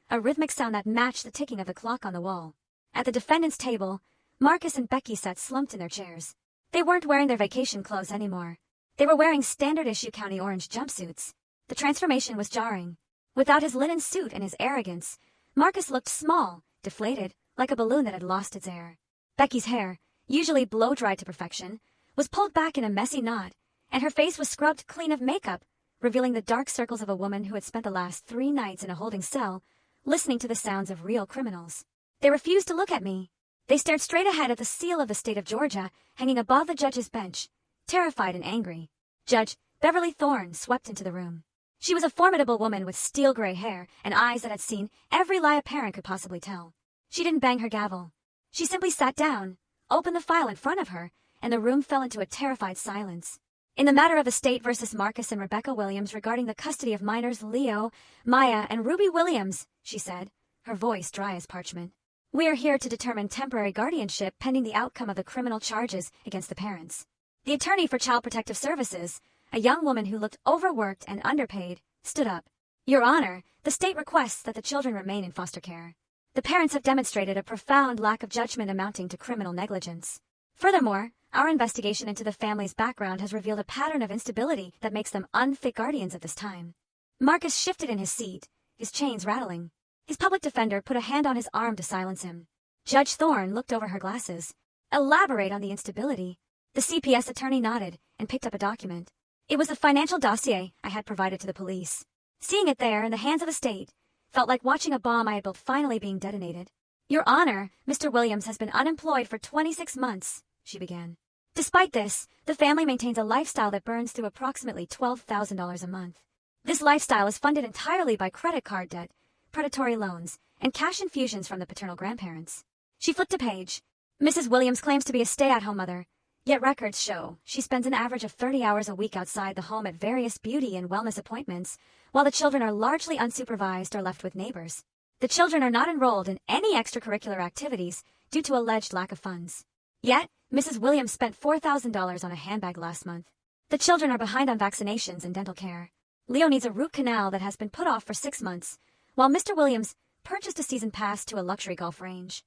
a rhythmic sound that matched the ticking of the clock on the wall. At the defendant's table, Marcus and Becky sat slumped in their chairs. They weren't wearing their vacation clothes anymore. They were wearing standard-issue County Orange jumpsuits. The transformation was jarring. Without his linen suit and his arrogance, Marcus looked small, deflated, like a balloon that had lost its air. Becky's hair, usually blow-dried to perfection, was pulled back in a messy knot, and her face was scrubbed clean of makeup, revealing the dark circles of a woman who had spent the last 3 nights in a holding cell, listening to the sounds of real criminals. They refused to look at me. They stared straight ahead at the seal of the state of Georgia hanging above the judge's bench, terrified and angry. Judge Beverly Thorne swept into the room. She was a formidable woman with steel-gray hair and eyes that had seen every lie a parent could possibly tell. She didn't bang her gavel. She simply sat down, opened the file in front of her, and the room fell into a terrified silence. In the matter of the state versus Marcus and Rebecca Williams regarding the custody of minors Leo, Maya, and Ruby Williams, she said, her voice dry as parchment. We are here to determine temporary guardianship pending the outcome of the criminal charges against the parents. The attorney for Child Protective Services, a young woman who looked overworked and underpaid, stood up. Your Honor, the state requests that the children remain in foster care. The parents have demonstrated a profound lack of judgment amounting to criminal negligence. Furthermore, our investigation into the family's background has revealed a pattern of instability that makes them unfit guardians at this time. Marcus shifted in his seat, his chains rattling. His public defender put a hand on his arm to silence him. Judge Thorne looked over her glasses. Elaborate on the instability. The CPS attorney nodded and picked up a document. It was the financial dossier I had provided to the police. Seeing it there in the hands of the state felt like watching a bomb I had built finally being detonated. Your Honor, Mr. Williams has been unemployed for 26 months, she began. Despite this, the family maintains a lifestyle that burns through approximately $12,000 a month. This lifestyle is funded entirely by credit card debt, predatory loans, and cash infusions from the paternal grandparents. She flipped a page. Mrs. Williams claims to be a stay-at-home mother, yet records show she spends an average of 30 hours a week outside the home at various beauty and wellness appointments, while the children are largely unsupervised or left with neighbors. The children are not enrolled in any extracurricular activities due to alleged lack of funds. Yet, Mrs. Williams spent $4,000 on a handbag last month. The children are behind on vaccinations and dental care. Leo needs a root canal that has been put off for 6 months, while Mr. Williams purchased a season pass to a luxury golf range.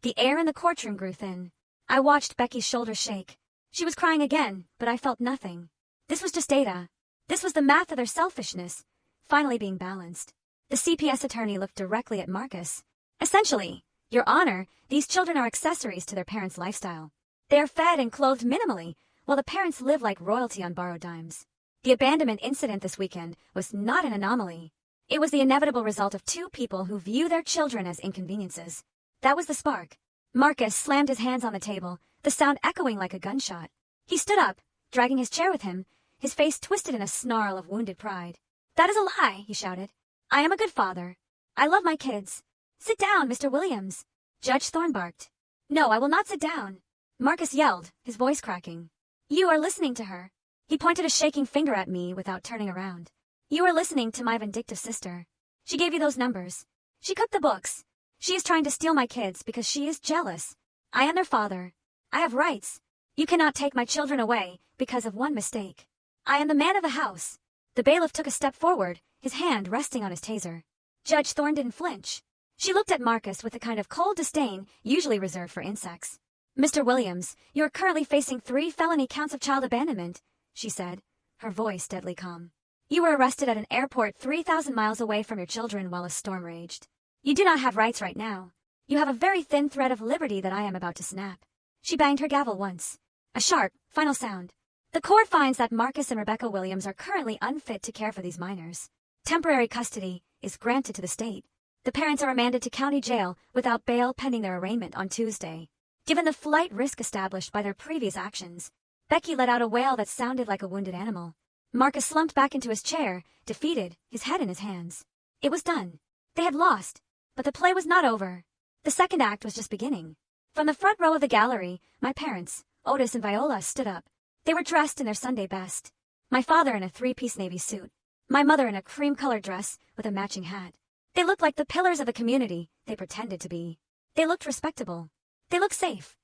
The air in the courtroom grew thin. I watched Becky's shoulders shake. She was crying again, but I felt nothing. This was just data. This was the math of their selfishness, finally being balanced. The CPS attorney looked directly at Marcus. Essentially, Your Honor, these children are accessories to their parents' lifestyle. They are fed and clothed minimally, while the parents live like royalty on borrowed dimes. The abandonment incident this weekend was not an anomaly. It was the inevitable result of two people who view their children as inconveniences. That was the spark. Marcus slammed his hands on the table, the sound echoing like a gunshot. He stood up, dragging his chair with him, his face twisted in a snarl of wounded pride. That is a lie, he shouted. I am a good father. I love my kids. Sit down, Mr. Williams. Judge Thorne barked. No, I will not sit down. Marcus yelled, his voice cracking. You are listening to her. He pointed a shaking finger at me without turning around. You are listening to my vindictive sister. She gave you those numbers. She cooked the books. She is trying to steal my kids because she is jealous. I am their father. I have rights. You cannot take my children away because of one mistake. I am the man of the house. The bailiff took a step forward, his hand resting on his taser. Judge Thorne didn't flinch. She looked at Marcus with the kind of cold disdain usually reserved for insects. Mr. Williams, you are currently facing 3 felony counts of child abandonment, she said, her voice deadly calm. You were arrested at an airport 3,000 miles away from your children while a storm raged. You do not have rights right now. You have a very thin thread of liberty that I am about to snap. She banged her gavel once. A sharp, final sound. The court finds that Marcus and Rebecca Williams are currently unfit to care for these minors. Temporary custody is granted to the state. The parents are remanded to county jail without bail pending their arraignment on Tuesday. Given the flight risk established by their previous actions, Becky let out a wail that sounded like a wounded animal. Marcus slumped back into his chair, defeated, his head in his hands. It was done. They had lost. But the play was not over. The second act was just beginning. From the front row of the gallery, my parents, Otis and Viola, stood up. They were dressed in their Sunday best. My father in a 3-piece navy suit. My mother in a cream-colored dress with a matching hat. They looked like the pillars of the community they pretended to be. They looked respectable. They looked safe.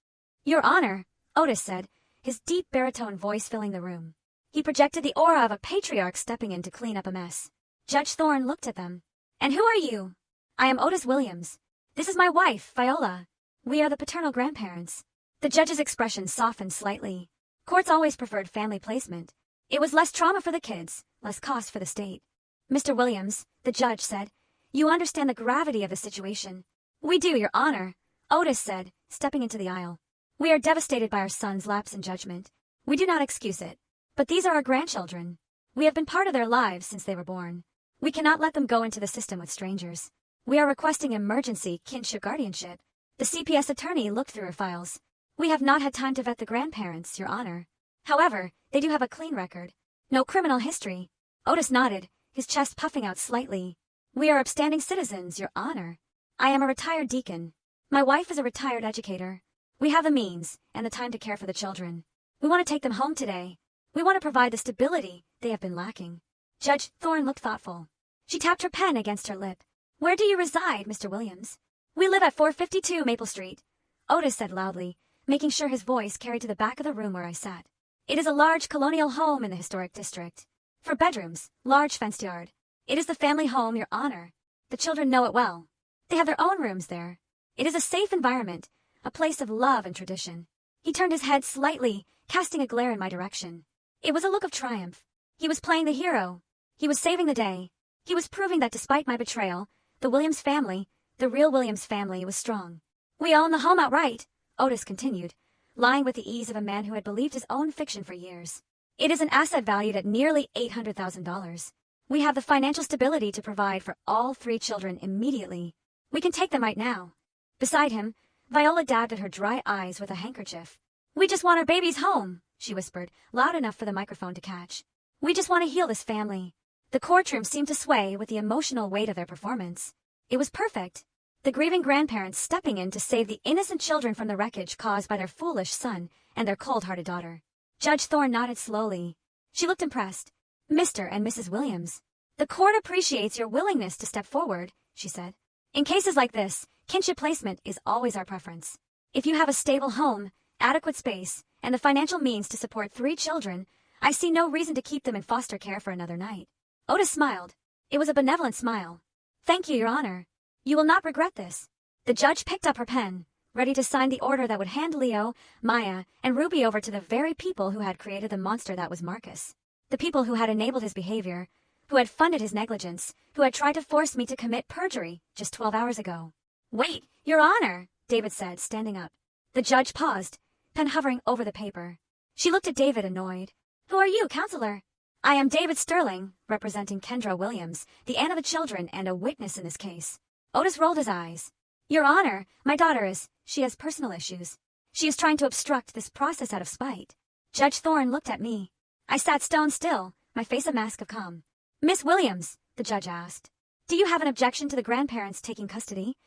Your Honor, Otis said, his deep baritone voice filling the room. He projected the aura of a patriarch stepping in to clean up a mess. Judge Thorne looked at them. And who are you? I am Otis Williams. This is my wife, Viola. We are the paternal grandparents. The judge's expression softened slightly. Courts always preferred family placement. It was less trauma for the kids, less cost for the state. Mr. Williams, the judge said, you understand the gravity of the situation. We do, Your Honor, Otis said, stepping into the aisle. We are devastated by our son's lapse in judgment. We do not excuse it. But these are our grandchildren. We have been part of their lives since they were born. We cannot let them go into the system with strangers. We are requesting emergency kinship guardianship. The CPS attorney looked through her files. We have not had time to vet the grandparents, Your Honor. However, they do have a clean record. No criminal history. Otis nodded, his chest puffing out slightly. We are upstanding citizens, Your Honor. I am a retired deacon. My wife is a retired educator. We have the means and the time to care for the children. We want to take them home today. We want to provide the stability they have been lacking. Judge Thorne looked thoughtful. She tapped her pen against her lip. Where do you reside, Mr. Williams? We live at 452 Maple Street, Otis said loudly, making sure his voice carried to the back of the room where I sat. It is a large colonial home in the historic district. 4 bedrooms, large fenced yard. It is the family home, Your Honor. The children know it well. They have their own rooms there. It is a safe environment, a place of love and tradition. He turned his head slightly, casting a glare in my direction. It was a look of triumph. He was playing the hero. He was saving the day. He was proving that despite my betrayal, the Williams family, the real Williams family, was strong. We own the home outright, Otis continued, lying with the ease of a man who had believed his own fiction for years. It is an asset valued at nearly $800,000. We have the financial stability to provide for all 3 children immediately. We can take them right now. Beside him, Viola dabbed at her dry eyes with a handkerchief. We just want our babies home, she whispered, loud enough for the microphone to catch. We just want to heal this family. The courtroom seemed to sway with the emotional weight of their performance. It was perfect. The grieving grandparents stepping in to save the innocent children from the wreckage caused by their foolish son and their cold-hearted daughter. Judge Thorne nodded slowly. She looked impressed. Mr. and Mrs. Williams, the court appreciates your willingness to step forward, she said. In cases like this, kinship placement is always our preference. If you have a stable home, adequate space, and the financial means to support 3 children, I see no reason to keep them in foster care for another night. Otis smiled. It was a benevolent smile. Thank you, Your Honor. You will not regret this. The judge picked up her pen, ready to sign the order that would hand Leo, Maya, and Ruby over to the very people who had created the monster that was Marcus. The people who had enabled his behavior, who had funded his negligence, who had tried to force me to commit perjury just 12 hours ago. Wait, Your Honor, David said, standing up. The judge paused, pen hovering over the paper. She looked at David, annoyed. Who are you, counselor? I am David Sterling, representing Kendra Williams, the aunt of the children and a witness in this case. Otis rolled his eyes. Your Honor, my daughter she has personal issues. She is trying to obstruct this process out of spite. Judge Thorne looked at me. I sat stone still, my face a mask of calm. Miss Williams, the judge asked, do you have an objection to the grandparents taking custody?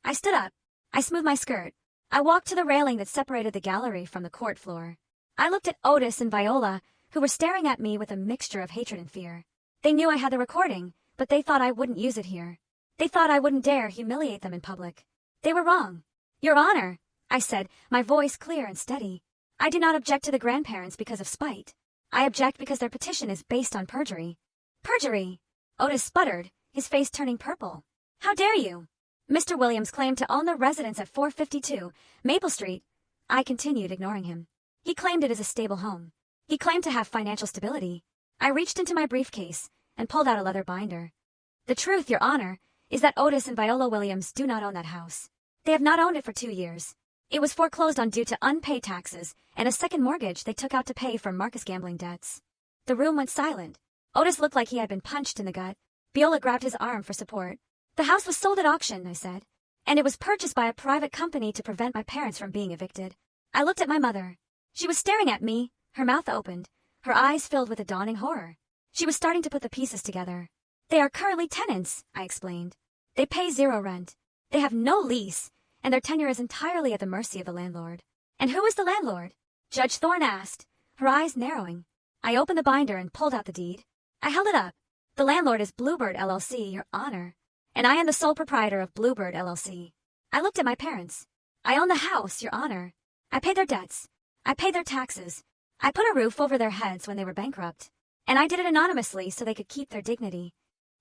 I stood up. I smoothed my skirt. I walked to the railing that separated the gallery from the court floor. I looked at Otis and Viola, who were staring at me with a mixture of hatred and fear. They knew I had the recording, but they thought I wouldn't use it here. They thought I wouldn't dare humiliate them in public. They were wrong. Your Honor, I said, my voice clear and steady. I do not object to the grandparents because of spite. I object because their petition is based on perjury. Perjury! Otis sputtered, his face turning purple. How dare you? Mr. Williams claimed to own the residence at 452 Maple Street. I continued, ignoring him. He claimed it as a stable home. He claimed to have financial stability. I reached into my briefcase and pulled out a leather binder. The truth, Your Honor, is that Otis and Viola Williams do not own that house. They have not owned it for 2 years. It was foreclosed on due to unpaid taxes and a second mortgage they took out to pay for Marcus' gambling debts. The room went silent. Otis looked like he had been punched in the gut. Viola grabbed his arm for support. The house was sold at auction, I said, and it was purchased by a private company to prevent my parents from being evicted. I looked at my mother. She was staring at me, her mouth opened, her eyes filled with a dawning horror. She was starting to put the pieces together. They are currently tenants, I explained. They pay 0 rent. They have no lease, and their tenure is entirely at the mercy of the landlord. And who is the landlord? Judge Thorne asked, her eyes narrowing. I opened the binder and pulled out the deed. I held it up. The landlord is Bluebird LLC, Your Honor, and I am the sole proprietor of Bluebird LLC. I looked at my parents. I own the house, Your Honor. I paid their debts. I paid their taxes. I put a roof over their heads when they were bankrupt. And I did it anonymously so they could keep their dignity.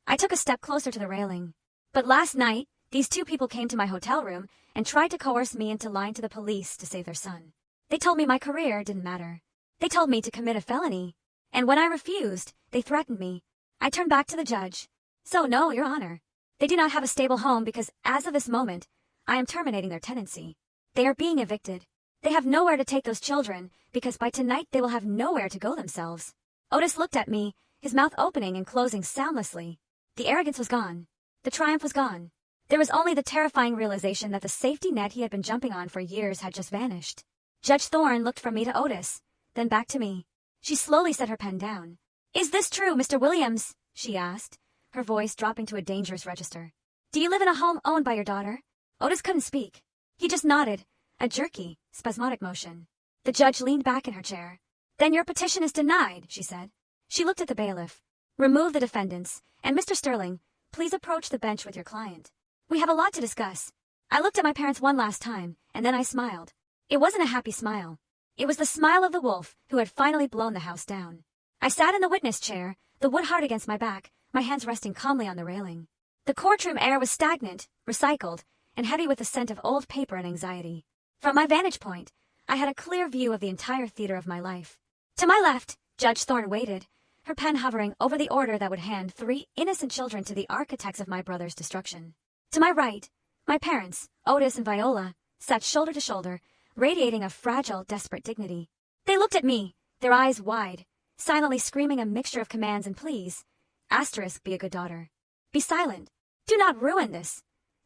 I took a step closer to the railing. But last night, these 2 people came to my hotel room and tried to coerce me into lying to the police to save their son. They told me my career didn't matter. They told me to commit a felony. And when I refused, they threatened me. I turned back to the judge. So no, Your Honor. They do not have a stable home because as of this moment, I am terminating their tenancy. They are being evicted. They have nowhere to take those children because by tonight they will have nowhere to go themselves. Otis looked at me, his mouth opening and closing soundlessly. The arrogance was gone. The triumph was gone. There was only the terrifying realization that the safety net he had been jumping on for years had just vanished. Judge Thorne looked from me to Otis, then back to me. She slowly set her pen down. Is this true, Mr. Williams? She asked, her voice dropping to a dangerous register. Do you live in a home owned by your daughter? Otis couldn't speak. He just nodded, a jerky, spasmodic motion. The judge leaned back in her chair. Then your petition is denied, she said. She looked at the bailiff. Remove the defendants, and Mr. Sterling, please approach the bench with your client. We have a lot to discuss. I looked at my parents one last time, and then I smiled. It wasn't a happy smile. It was the smile of the wolf who had finally blown the house down. I sat in the witness chair, the wood hard against my back, my hands resting calmly on the railing. The courtroom air was stagnant, recycled, and heavy with the scent of old paper and anxiety. From my vantage point, I had a clear view of the entire theater of my life. To my left, Judge Thorne waited, her pen hovering over the order that would hand 3 innocent children to the architects of my brother's destruction. To my right, my parents, Otis and Viola, sat shoulder to shoulder, radiating a fragile, desperate dignity. They looked at me, their eyes wide, silently screaming a mixture of commands and pleas. Asterisk, be a good daughter. Be silent. Do not ruin this.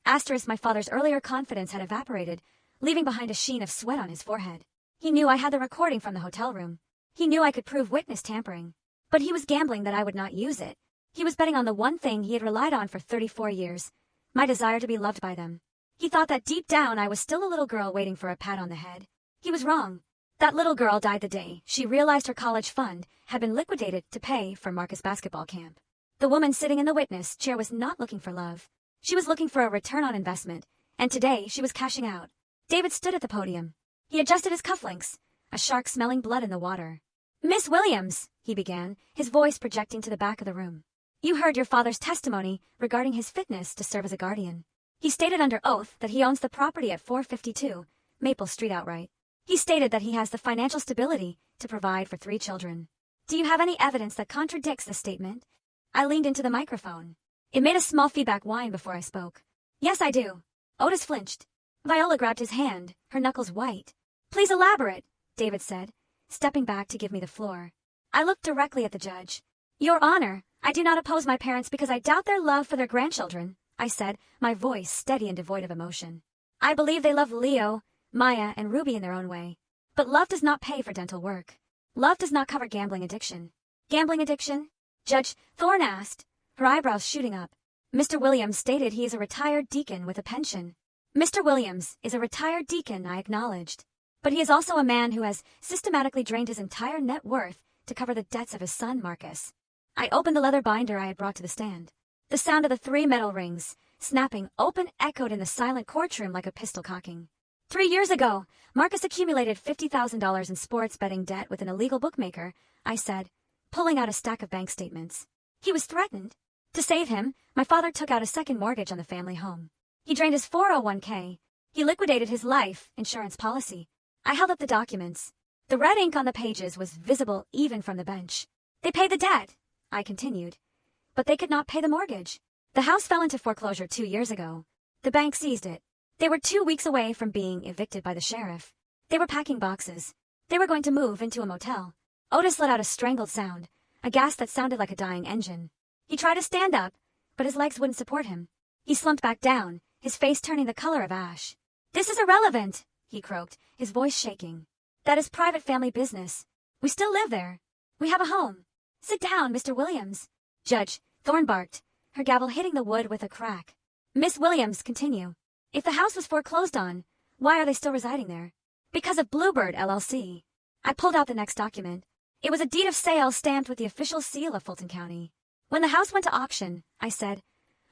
Asterisk, my father's earlier confidence had evaporated, leaving behind a sheen of sweat on his forehead. He knew I had the recording from the hotel room. He knew I could prove witness tampering. But he was gambling that I would not use it. He was betting on the one thing he had relied on for 34 years, my desire to be loved by them. He thought that deep down I was still a little girl waiting for a pat on the head. He was wrong. That little girl died the day she realized her college fund had been liquidated to pay for Marcus' basketball camp. The woman sitting in the witness chair was not looking for love. She was looking for a return on investment, and today she was cashing out. David stood at the podium. He adjusted his cufflinks, a shark smelling blood in the water. Miss Williams, he began, his voice projecting to the back of the room. You heard your father's testimony regarding his fitness to serve as a guardian. He stated under oath that he owns the property at 452 Maple Street outright. He stated that he has the financial stability to provide for 3 children. Do you have any evidence that contradicts this statement? I leaned into the microphone. It made a small feedback whine before I spoke. Yes, I do. Otis flinched. Viola grabbed his hand, her knuckles white. Please elaborate, David said, stepping back to give me the floor. I looked directly at the judge. Your Honor, I do not oppose my parents because I doubt their love for their grandchildren, I said, my voice steady and devoid of emotion. I believe they love Leo, Maya, and Ruby in their own way. But love does not pay for dental work. Love does not cover gambling addiction. Gambling addiction? Judge Thorne asked, her eyebrows shooting up. Mr. Williams stated he is a retired deacon with a pension. Mr. Williams is a retired deacon, I acknowledged. But he is also a man who has systematically drained his entire net worth to cover the debts of his son, Marcus. I opened the leather binder I had brought to the stand. The sound of the 3 metal rings, snapping open, echoed in the silent courtroom like a pistol cocking. 3 years ago, Marcus accumulated $50,000 in sports betting debt with an illegal bookmaker, I said, pulling out a stack of bank statements. He was threatened. To save him, my father took out a second mortgage on the family home. He drained his 401k. He liquidated his life insurance policy. I held up the documents. The red ink on the pages was visible even from the bench. They paid the debt, I continued. But they could not pay the mortgage. The house fell into foreclosure 2 years ago. The bank seized it. They were 2 weeks away from being evicted by the sheriff. They were packing boxes. They were going to move into a motel. Otis let out a strangled sound, a gasp that sounded like a dying engine. He tried to stand up, but his legs wouldn't support him. He slumped back down, his face turning the color of ash. This is irrelevant, he croaked, his voice shaking. That is private family business. We still live there. We have a home. Sit down, Mr. Williams. Judge Thorne barked, her gavel hitting the wood with a crack. Miss Williams, continue. If the house was foreclosed on, why are they still residing there? Because of Bluebird, LLC. I pulled out the next document. It was a deed of sale stamped with the official seal of Fulton County. When the house went to auction, I said,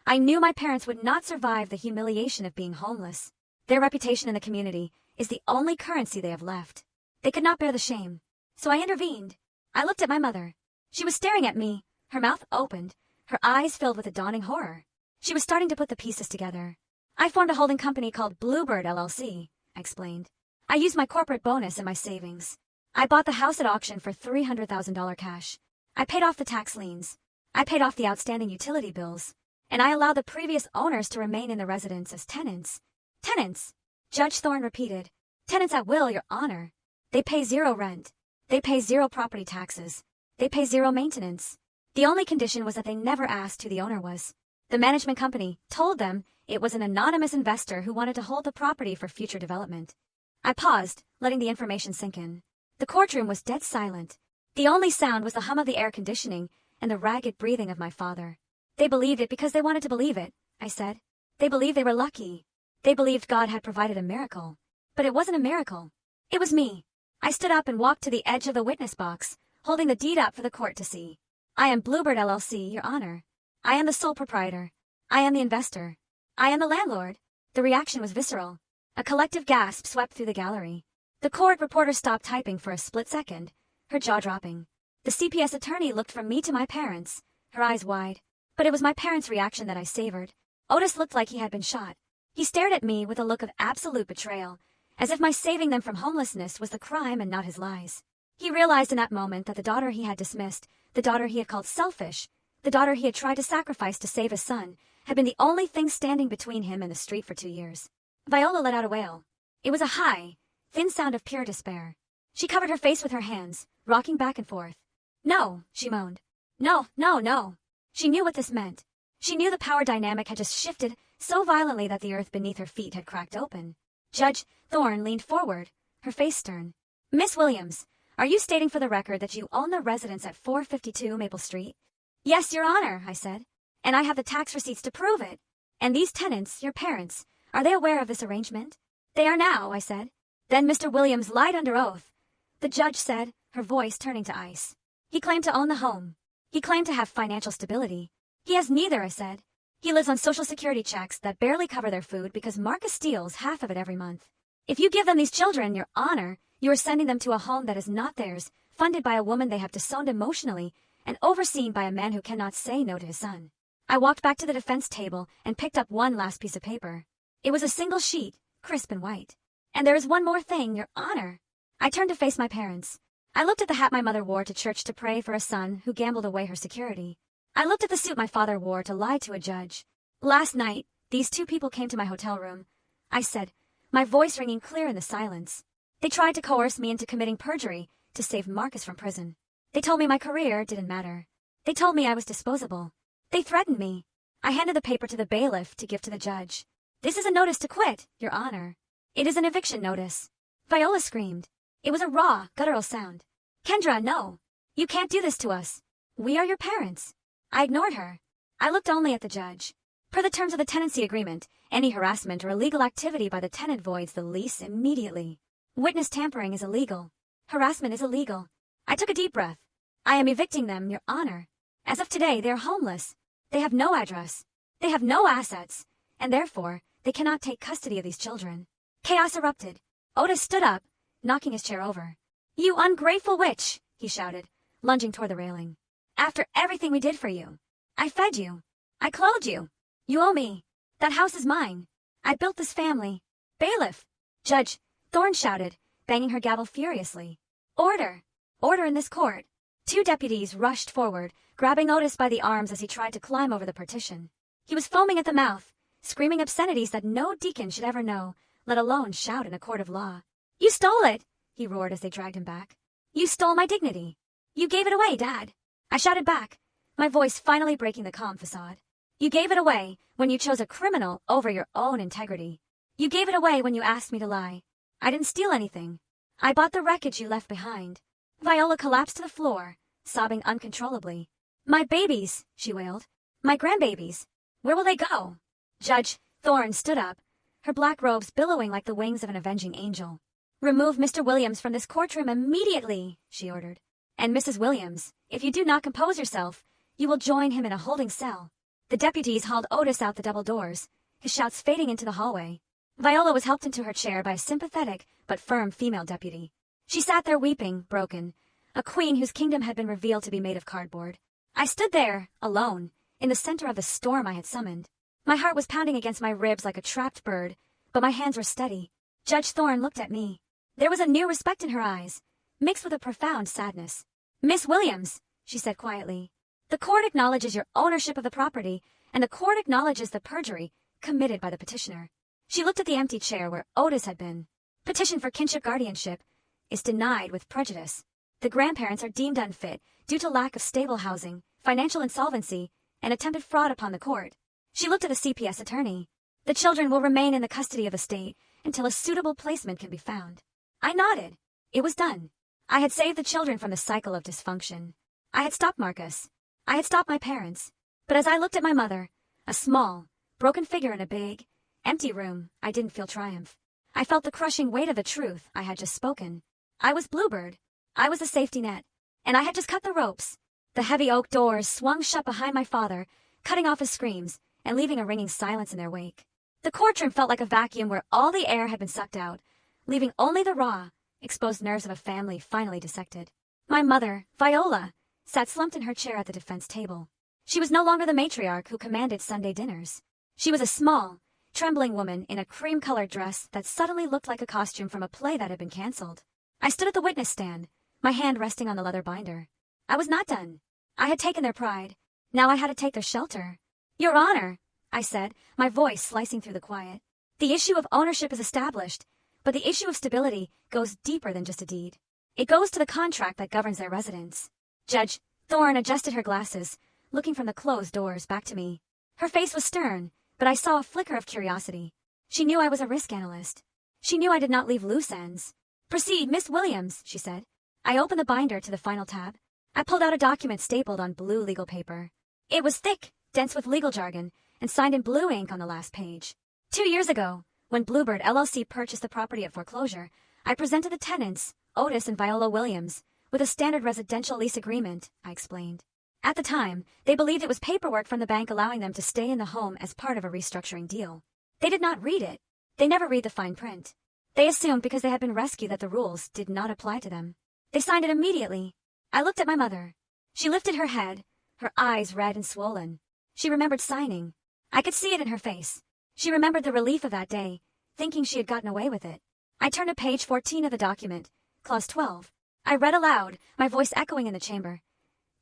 I knew my parents would not survive the humiliation of being homeless. Their reputation in the community is the only currency they have left. They could not bear the shame. So I intervened. I looked at my mother. She was staring at me, her mouth opened, her eyes filled with a dawning horror. She was starting to put the pieces together. I formed a holding company called Bluebird LLC, I explained. I used my corporate bonus and my savings. I bought the house at auction for $300,000 cash. I paid off the tax liens. I paid off the outstanding utility bills. And I allowed the previous owners to remain in the residence as tenants. Tenants, Judge Thorne repeated. Tenants at will, Your Honor. They pay 0 rent. They pay 0 property taxes. They pay 0 maintenance. The only condition was that they never asked who the owner was. The management company told them it was an anonymous investor who wanted to hold the property for future development. I paused, letting the information sink in. The courtroom was dead silent. The only sound was the hum of the air conditioning and the ragged breathing of my father. They believed it because they wanted to believe it, I said. They believed they were lucky. They believed God had provided a miracle. But it wasn't a miracle. It was me. I stood up and walked to the edge of the witness box, holding the deed up for the court to see. I am Bluebird LLC, Your Honor. I am the sole proprietor. I am the investor. I am the landlord. The reaction was visceral. A collective gasp swept through the gallery. The court reporter stopped typing for a split second, her jaw dropping. The CPS attorney looked from me to my parents, her eyes wide. But it was my parents' reaction that I savored. Otis looked like he had been shot. He stared at me with a look of absolute betrayal, as if my saving them from homelessness was the crime and not his lies. He realized in that moment that the daughter he had dismissed, the daughter he had called selfish, the daughter he had tried to sacrifice to save his son, had been the only thing standing between him and the street for 2 years. Viola let out a wail. It was a high, thin sound of pure despair. She covered her face with her hands, rocking back and forth. No, she moaned. No, no, no. She knew what this meant. She knew the power dynamic had just shifted so violently that the earth beneath her feet had cracked open. Judge Thorne leaned forward, her face stern. Miss Williams, are you stating for the record that you own the residence at 452 Maple Street? Yes, Your Honor, I said. And I have the tax receipts to prove it. And these tenants, your parents, are they aware of this arrangement? They are now, I said. Then Mr. Williams lied under oath. The judge said, her voice turning to ice. He claimed to own the home. He claimed to have financial stability. He has neither, I said. He lives on Social Security checks that barely cover their food because Marcus steals half of it every month. If you give them these children, Your Honor, you are sending them to a home that is not theirs, funded by a woman they have disowned emotionally, and overseen by a man who cannot say no to his son. I walked back to the defense table and picked up one last piece of paper. It was a single sheet, crisp and white. And there is one more thing, Your Honor. I turned to face my parents. I looked at the hat my mother wore to church to pray for a son who gambled away her security. I looked at the suit my father wore to lie to a judge. Last night, these two people came to my hotel room. I said, my voice ringing clear in the silence. They tried to coerce me into committing perjury to save Marcus from prison. They told me my career didn't matter. They told me I was disposable. They threatened me. I handed the paper to the bailiff to give to the judge. This is a notice to quit, Your Honor. It is an eviction notice. Viola screamed. It was a raw, guttural sound. Kendra, no. You can't do this to us. We are your parents. I ignored her. I looked only at the judge. Per the terms of the tenancy agreement, any harassment or illegal activity by the tenant voids the lease immediately. Witness tampering is illegal. Harassment is illegal. I took a deep breath. I am evicting them, Your Honor. As of today, they are homeless. They have no address. They have no assets. And therefore, they cannot take custody of these children. Chaos erupted. Otis stood up, knocking his chair over. You ungrateful witch, he shouted, lunging toward the railing. After everything we did for you. I fed you. I clothed you. You owe me. That house is mine. I built this family. Bailiff. Judge Thorne shouted, banging her gavel furiously. Order. Order in this court. 2 deputies rushed forward, grabbing Otis by the arms as he tried to climb over the partition. He was foaming at the mouth, screaming obscenities that no deacon should ever know, let alone shout in a court of law. You stole it, he roared as they dragged him back. You stole my dignity. You gave it away, Dad. I shouted back, my voice finally breaking the calm facade. You gave it away when you chose a criminal over your own integrity. You gave it away when you asked me to lie. I didn't steal anything. I bought the wreckage you left behind. Viola collapsed to the floor, sobbing uncontrollably. My babies, she wailed. My grandbabies. Where will they go? Judge Thorne stood up, her black robes billowing like the wings of an avenging angel. Remove Mr. Williams from this courtroom immediately, she ordered. And Mrs. Williams, if you do not compose yourself, you will join him in a holding cell. The deputies hauled Otis out the double doors, his shouts fading into the hallway. Viola was helped into her chair by a sympathetic but firm female deputy. She sat there weeping, broken, a queen whose kingdom had been revealed to be made of cardboard. I stood there, alone, in the center of the storm I had summoned. My heart was pounding against my ribs like a trapped bird, but my hands were steady. Judge Thorne looked at me. There was a new respect in her eyes, mixed with a profound sadness. Miss Williams, she said quietly, the court acknowledges your ownership of the property, and the court acknowledges the perjury committed by the petitioner. She looked at the empty chair where Otis had been. Petition for kinship guardianship is denied with prejudice. The grandparents are deemed unfit due to lack of stable housing, financial insolvency, and attempted fraud upon the court. She looked at the CPS attorney. The children will remain in the custody of the state until a suitable placement can be found. I nodded. It was done. I had saved the children from the cycle of dysfunction. I had stopped Marcus. I had stopped my parents. But as I looked at my mother, a small, broken figure in a big, empty room, I didn't feel triumph. I felt the crushing weight of the truth I had just spoken. I was Bluebird. I was the safety net. And I had just cut the ropes. The heavy oak doors swung shut behind my father, cutting off his screams and leaving a ringing silence in their wake. The courtroom felt like a vacuum where all the air had been sucked out, leaving only the raw, exposed nerves of a family finally dissected. My mother, Viola, sat slumped in her chair at the defense table. She was no longer the matriarch who commanded Sunday dinners. She was a small, trembling woman in a cream-colored dress that suddenly looked like a costume from a play that had been canceled. I stood at the witness stand, my hand resting on the leather binder. I was not done. I had taken their pride. Now I had to take their shelter. Your Honor, I said, my voice slicing through the quiet. The issue of ownership is established, but the issue of stability goes deeper than just a deed. It goes to the contract that governs their residence. Judge Thorne adjusted her glasses, looking from the closed doors back to me. Her face was stern, but I saw a flicker of curiosity. She knew I was a risk analyst. She knew I did not leave loose ends. Proceed, Miss Williams, she said. I opened the binder to the final tab. I pulled out a document stapled on blue legal paper. It was thick, dense with legal jargon, and signed in blue ink on the last page. 2 years ago, when Bluebird LLC purchased the property at foreclosure, I presented the tenants, Otis and Viola Williams, with a standard residential lease agreement, I explained. At the time, they believed it was paperwork from the bank allowing them to stay in the home as part of a restructuring deal. They did not read it. They never read the fine print. They assumed because they had been rescued that the rules did not apply to them. They signed it immediately. I looked at my mother. She lifted her head, her eyes red and swollen. She remembered signing. I could see it in her face. She remembered the relief of that day, thinking she had gotten away with it. I turned to page 14 of the document, clause 12. I read aloud, my voice echoing in the chamber.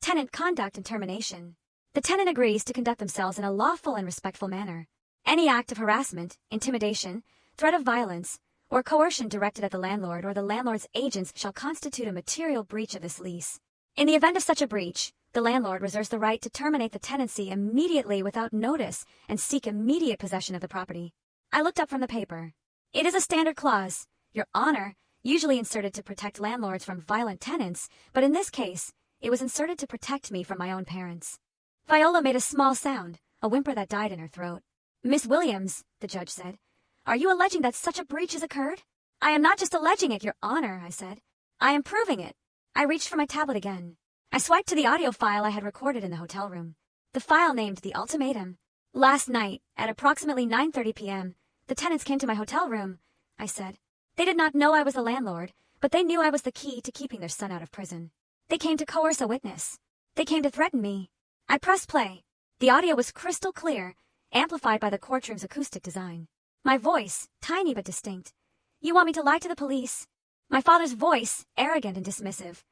Tenant conduct and termination. The tenant agrees to conduct themselves in a lawful and respectful manner. Any act of harassment, intimidation, threat of violence, or coercion directed at the landlord or the landlord's agents shall constitute a material breach of this lease. In the event of such a breach, the landlord reserves the right to terminate the tenancy immediately without notice and seek immediate possession of the property. I looked up from the paper. It is a standard clause, Your Honor, usually inserted to protect landlords from violent tenants, but in this case, it was inserted to protect me from my own parents. Viola made a small sound, a whimper that died in her throat. Miss Williams, the judge said, are you alleging that such a breach has occurred? I am not just alleging it, Your Honor, I said. I am proving it. I reached for my tablet again. I swiped to the audio file I had recorded in the hotel room. The file named The Ultimatum. Last night, at approximately 9:30 p.m., the tenants came to my hotel room, I said. They did not know I was the landlord, but they knew I was the key to keeping their son out of prison. They came to coerce a witness. They came to threaten me. I pressed play. The audio was crystal clear, amplified by the courtroom's acoustic design. My voice, tiny but distinct. You want me to lie to the police? My father's voice, arrogant and dismissive.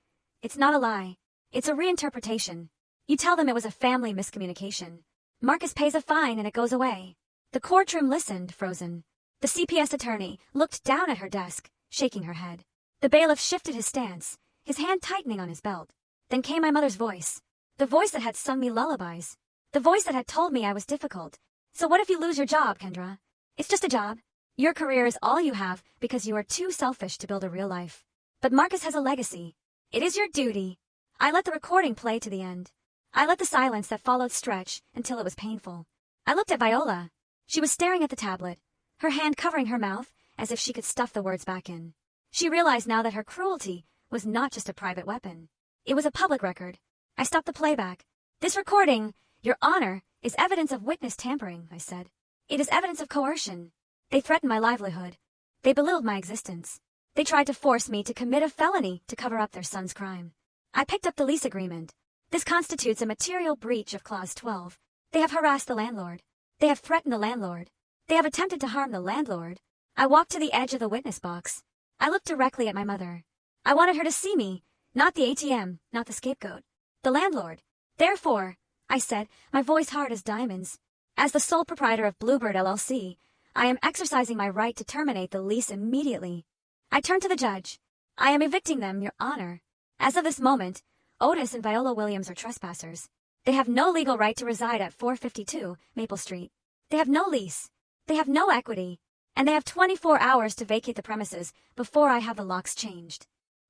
It's not a lie. It's a reinterpretation. You tell them it was a family miscommunication. Marcus pays a fine and it goes away. The courtroom listened, frozen. The CPS attorney looked down at her desk, shaking her head. The bailiff shifted his stance, his hand tightening on his belt. Then came my mother's voice. The voice that had sung me lullabies. The voice that had told me I was difficult. So what if you lose your job, Kendra? It's just a job. Your career is all you have because you are too selfish to build a real life. But Marcus has a legacy. It is your duty. I let the recording play to the end. I let the silence that followed stretch until it was painful. I looked at Viola. She was staring at the tablet, her hand covering her mouth as if she could stuff the words back in. She realized now that her cruelty was not just a private weapon. It was a public record. I stopped the playback. This recording, Your Honor, is evidence of witness tampering, I said. It is evidence of coercion. They threatened my livelihood. They belittled my existence. They tried to force me to commit a felony to cover up their son's crime. I picked up the lease agreement. This constitutes a material breach of Clause 12. They have harassed the landlord. They have threatened the landlord. They have attempted to harm the landlord. I walked to the edge of the witness box. I looked directly at my mother. I wanted her to see me, not the ATM, not the scapegoat. The landlord. Therefore, I said, my voice hard as diamonds, as the sole proprietor of Bluebird LLC, I am exercising my right to terminate the lease immediately. I turned to the judge. I am evicting them, Your Honor. As of this moment, Otis and Viola Williams are trespassers. They have no legal right to reside at 452 Maple Street. They have no lease. They have no equity. And they have 24 hours to vacate the premises before I have the locks changed.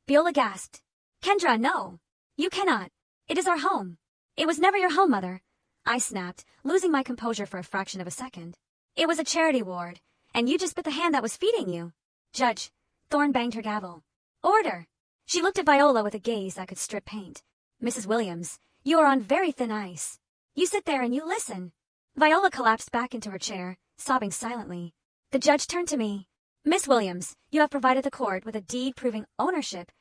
Viola gasped. Kendra, no. You cannot. It is our home. It was never your home, Mother. I snapped, losing my composure for a fraction of a second. It was a charity ward, and you just bit the hand that was feeding you. Judge. Thorne banged her gavel. Order. She looked at Viola with a gaze that could strip paint. Mrs. Williams, you are on very thin ice. You sit there and you listen. Viola collapsed back into her chair, sobbing silently. The judge turned to me. Miss Williams, you have provided the court with a deed proving ownership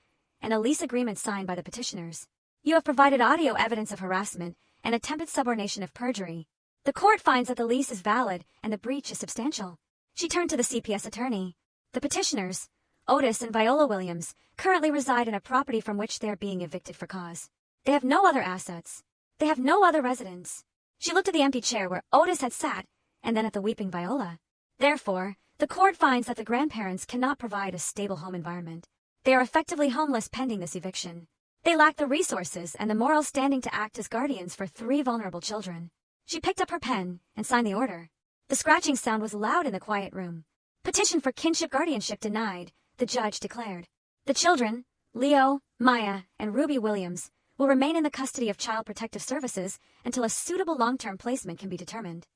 and a lease agreement signed by the petitioners. You have provided audio evidence of harassment and attempted subornation of perjury. The court finds that the lease is valid and the breach is substantial. She turned to the CPS attorney. The petitioners, Otis and Viola Williams, currently reside in a property from which they are being evicted for cause. They have no other assets. They have no other residence. She looked at the empty chair where Otis had sat, and then at the weeping Viola. Therefore, the court finds that the grandparents cannot provide a stable home environment. They are effectively homeless pending this eviction. They lack the resources and the moral standing to act as guardians for 3 vulnerable children. She picked up her pen and signed the order. The scratching sound was loud in the quiet room. Petition for kinship guardianship denied, the judge declared. The children, Leo, Maya, and Ruby Williams, will remain in the custody of Child Protective Services until a suitable long-term placement can be determined.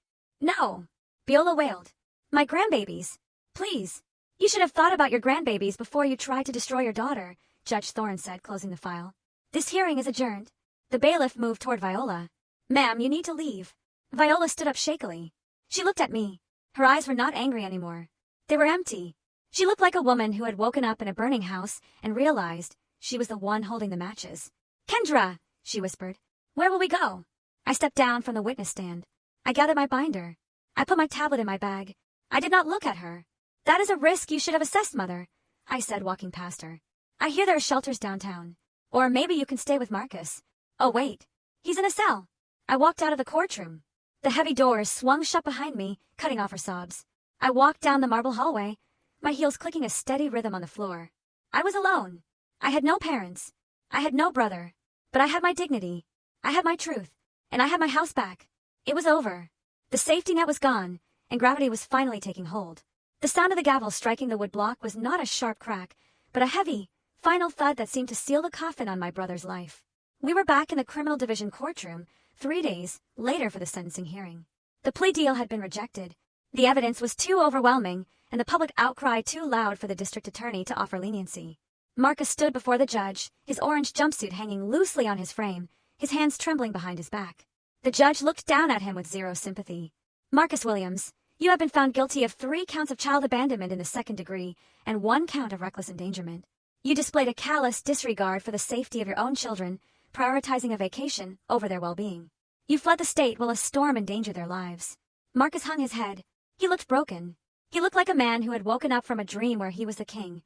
No, Viola wailed. My grandbabies. Please. You should have thought about your grandbabies before you tried to destroy your daughter, Judge Thorne said, closing the file. This hearing is adjourned. The bailiff moved toward Viola. Ma'am, you need to leave. Viola stood up shakily. She looked at me. Her eyes were not angry anymore. They were empty. She looked like a woman who had woken up in a burning house and realized she was the one holding the matches. Kendra, she whispered. Where will we go? I stepped down from the witness stand. I gathered my binder. I put my tablet in my bag. I did not look at her. That is a risk you should have assessed, Mother, I said, walking past her. I hear there are shelters downtown. Or maybe you can stay with Marcus. Oh, wait. He's in a cell. I walked out of the courtroom. The heavy doors swung shut behind me, cutting off her sobs. I walked down the marble hallway, my heels clicking a steady rhythm on the floor. I was alone. I had no parents. I had no brother. But I had my dignity. I had my truth. And I had my house back. It was over. The safety net was gone, and gravity was finally taking hold. The sound of the gavel striking the wood block was not a sharp crack, but a heavy, final thud that seemed to seal the coffin on my brother's life. We were back in the criminal division courtroom 3 days later for the sentencing hearing. The plea deal had been rejected. The evidence was too overwhelming, and the public outcry too loud for the district attorney to offer leniency. Marcus stood before the judge, his orange jumpsuit hanging loosely on his frame, his hands trembling behind his back. The judge looked down at him with zero sympathy. Marcus Williams, you have been found guilty of 3 counts of child abandonment in the 2nd degree and 1 count of reckless endangerment. You displayed a callous disregard for the safety of your own children, prioritizing a vacation over their well-being. You fled the state while a storm endangered their lives. Marcus hung his head. He looked broken. He looked like a man who had woken up from a dream where he was the king,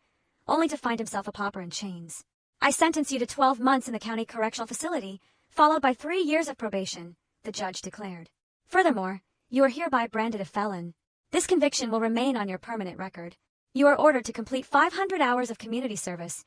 only to find himself a pauper in chains. I sentence you to 12 months in the county correctional facility, followed by 3 years of probation, the judge declared. Furthermore, you are hereby branded a felon. This conviction will remain on your permanent record. You are ordered to complete 500 hours of community service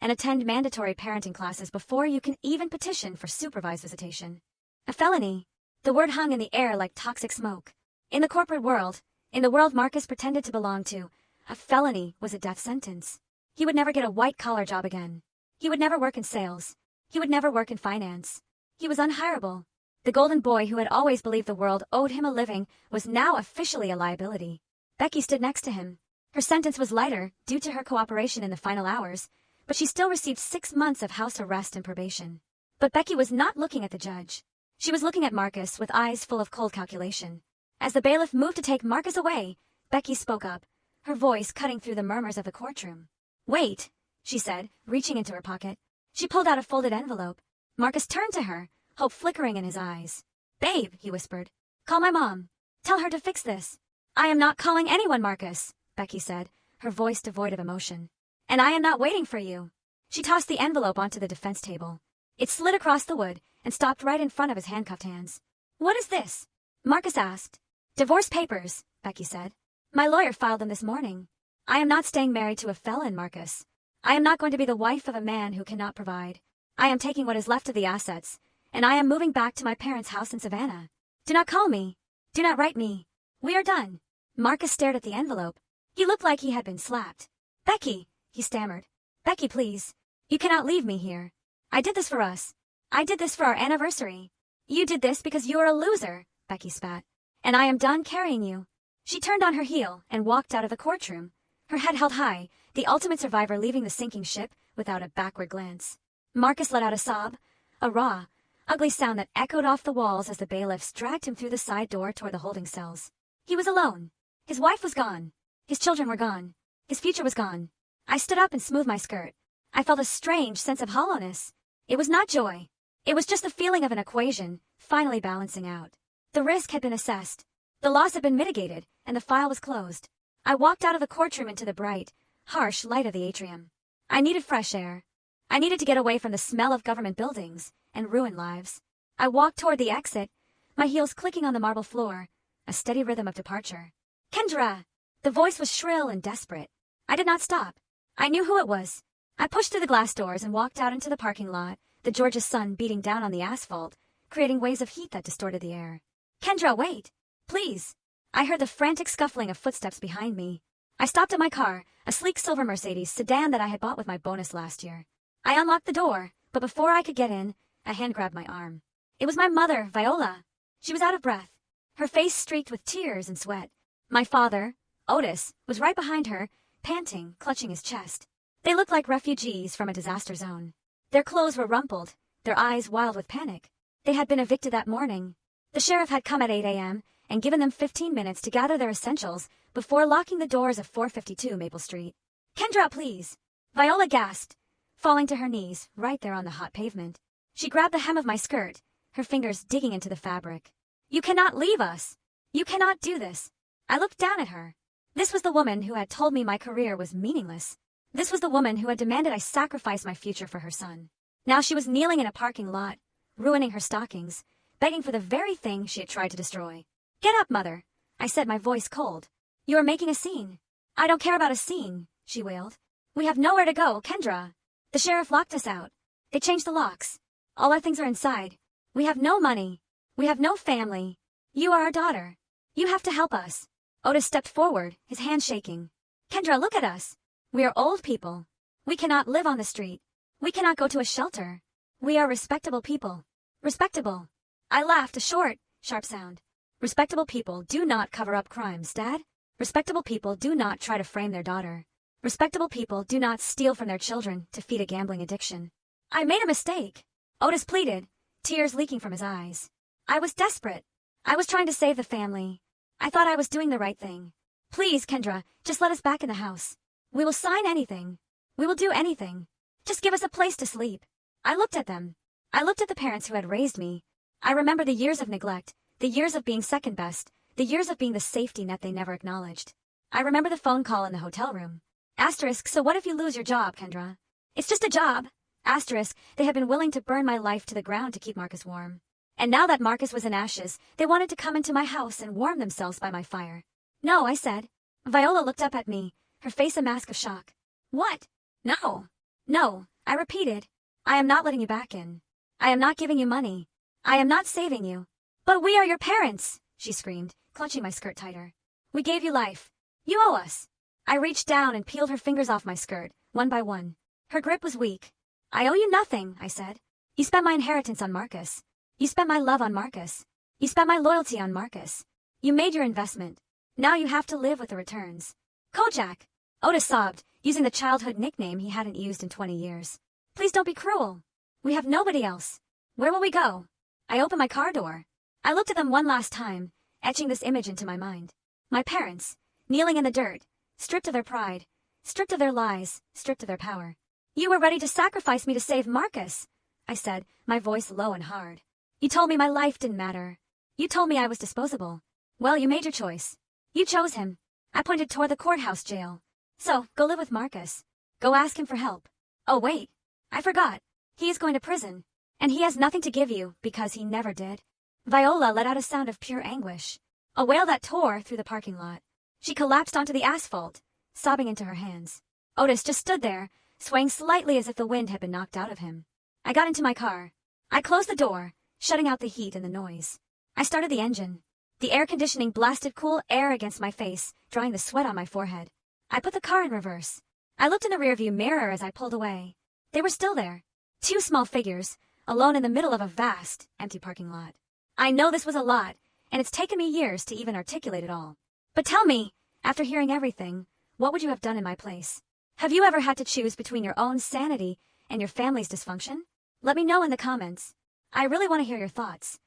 and attend mandatory parenting classes before you can even petition for supervised visitation. A felony. The word hung in the air like toxic smoke. In the corporate world, in the world Marcus pretended to belong to, a felony was a death sentence. He would never get a white-collar job again. He would never work in sales. He would never work in finance. He was unhireable. The golden boy who had always believed the world owed him a living was now officially a liability. Becky stood next to him. Her sentence was lighter due to her cooperation in the final hours, but she still received 6 months of house arrest and probation. But Becky was not looking at the judge. She was looking at Marcus with eyes full of cold calculation. As the bailiff moved to take Marcus away, Becky spoke up, her voice cutting through the murmurs of the courtroom. Wait, she said, reaching into her pocket. She pulled out a folded envelope. Marcus turned to her, hope flickering in his eyes. Babe, he whispered. Call my mom. Tell her to fix this. I am not calling anyone, Marcus, Becky said, her voice devoid of emotion. And I am not waiting for you. She tossed the envelope onto the defense table. It slid across the wood and stopped right in front of his handcuffed hands. What is this? Marcus asked. Divorce papers, Becky said. My lawyer filed them this morning. I am not staying married to a felon, Marcus. I am not going to be the wife of a man who cannot provide. I am taking what is left of the assets, and I am moving back to my parents' house in Savannah. Do not call me. Do not write me. We are done. Marcus stared at the envelope. He looked like he had been slapped. Becky, he stammered. Becky, please. You cannot leave me here. I did this for us. I did this for our anniversary. You did this because you are a loser, Becky spat. And I am done carrying you. She turned on her heel and walked out of the courtroom, her head held high, the ultimate survivor leaving the sinking ship without a backward glance. Marcus let out a sob, a raw, ugly sound that echoed off the walls as the bailiffs dragged him through the side door toward the holding cells. He was alone. His wife was gone. His children were gone. His future was gone. I stood up and smoothed my skirt. I felt a strange sense of hollowness. It was not joy. It was just the feeling of an equation finally balancing out. The risk had been assessed. The loss had been mitigated, and the file was closed. I walked out of the courtroom into the bright, harsh light of the atrium. I needed fresh air. I needed to get away from the smell of government buildings and ruined lives. I walked toward the exit, my heels clicking on the marble floor, a steady rhythm of departure. Kendra! The voice was shrill and desperate. I did not stop. I knew who it was. I pushed through the glass doors and walked out into the parking lot, the Georgia sun beating down on the asphalt, creating waves of heat that distorted the air. Kendra, wait! Please! I heard the frantic scuffling of footsteps behind me. I stopped at my car, a sleek silver Mercedes sedan that I had bought with my bonus last year. I unlocked the door, but before I could get in, a hand grabbed my arm. It was my mother, Viola. She was out of breath, her face streaked with tears and sweat. My father, Otis, was right behind her, panting, clutching his chest. They looked like refugees from a disaster zone. Their clothes were rumpled, their eyes wild with panic. They had been evicted that morning. The sheriff had come at 8 a.m. and given them 15 minutes to gather their essentials before locking the doors of 452 Maple Street. Kendra, please! Viola gasped, falling to her knees right there on the hot pavement. She grabbed the hem of my skirt, her fingers digging into the fabric. You cannot leave us! You cannot do this! I looked down at her. This was the woman who had told me my career was meaningless. This was the woman who had demanded I sacrifice my future for her son. Now she was kneeling in a parking lot, ruining her stockings, begging for the very thing she had tried to destroy. Get up, mother, I said, my voice cold. You are making a scene. I don't care about a scene, she wailed. We have nowhere to go, Kendra. The sheriff locked us out. They changed the locks. All our things are inside. We have no money. We have no family. You are our daughter. You have to help us. Otis stepped forward, his hand shaking. Kendra, look at us. We are old people. We cannot live on the street. We cannot go to a shelter. We are respectable people. Respectable. I laughed, a short, sharp sound. Respectable people do not cover up crimes, Dad. Respectable people do not try to frame their daughter. Respectable people do not steal from their children to feed a gambling addiction. I made a mistake, Otis pleaded, tears leaking from his eyes. I was desperate. I was trying to save the family. I thought I was doing the right thing. Please, Kendra, just let us back in the house. We will sign anything. We will do anything. Just give us a place to sleep. I looked at them. I looked at the parents who had raised me. I remember the years of neglect, the years of being second best, the years of being the safety net they never acknowledged. I remember the phone call in the hotel room. Asterisk, so what if you lose your job, Kendra? It's just a job. Asterisk, they had been willing to burn my life to the ground to keep Marcus warm. And now that Marcus was in ashes, they wanted to come into my house and warm themselves by my fire. No, I said. Viola looked up at me, her face a mask of shock. What? No. No, I repeated. I am not letting you back in. I am not giving you money. I am not saving you. But we are your parents, she screamed, clutching my skirt tighter. We gave you life. You owe us. I reached down and peeled her fingers off my skirt, one by one. Her grip was weak. I owe you nothing, I said. You spent my inheritance on Marcus. You spent my love on Marcus. You spent my loyalty on Marcus. You made your investment. Now you have to live with the returns. Kojak! Otis sobbed, using the childhood nickname he hadn't used in 20 years. Please don't be cruel. We have nobody else. Where will we go? I opened my car door. I looked at them one last time, etching this image into my mind. My parents, kneeling in the dirt, stripped of their pride, stripped of their lies, stripped of their power. You were ready to sacrifice me to save Marcus, I said, my voice low and hard. You told me my life didn't matter. You told me I was disposable. Well, you made your choice. You chose him. I pointed toward the courthouse jail. So, go live with Marcus. Go ask him for help. Oh, wait. I forgot. He is going to prison. And he has nothing to give you because he never did. Viola let out a sound of pure anguish. A wail that tore through the parking lot. She collapsed onto the asphalt, sobbing into her hands. Otis just stood there, swaying slightly as if the wind had been knocked out of him. I got into my car. I closed the door, shutting out the heat and the noise. I started the engine. The air conditioning blasted cool air against my face, drying the sweat on my forehead. I put the car in reverse. I looked in the rearview mirror as I pulled away. They were still there. Two small figures, alone in the middle of a vast, empty parking lot. I know this was a lot, and it's taken me years to even articulate it all. But tell me, after hearing everything, what would you have done in my place? Have you ever had to choose between your own sanity and your family's dysfunction? Let me know in the comments. I really want to hear your thoughts.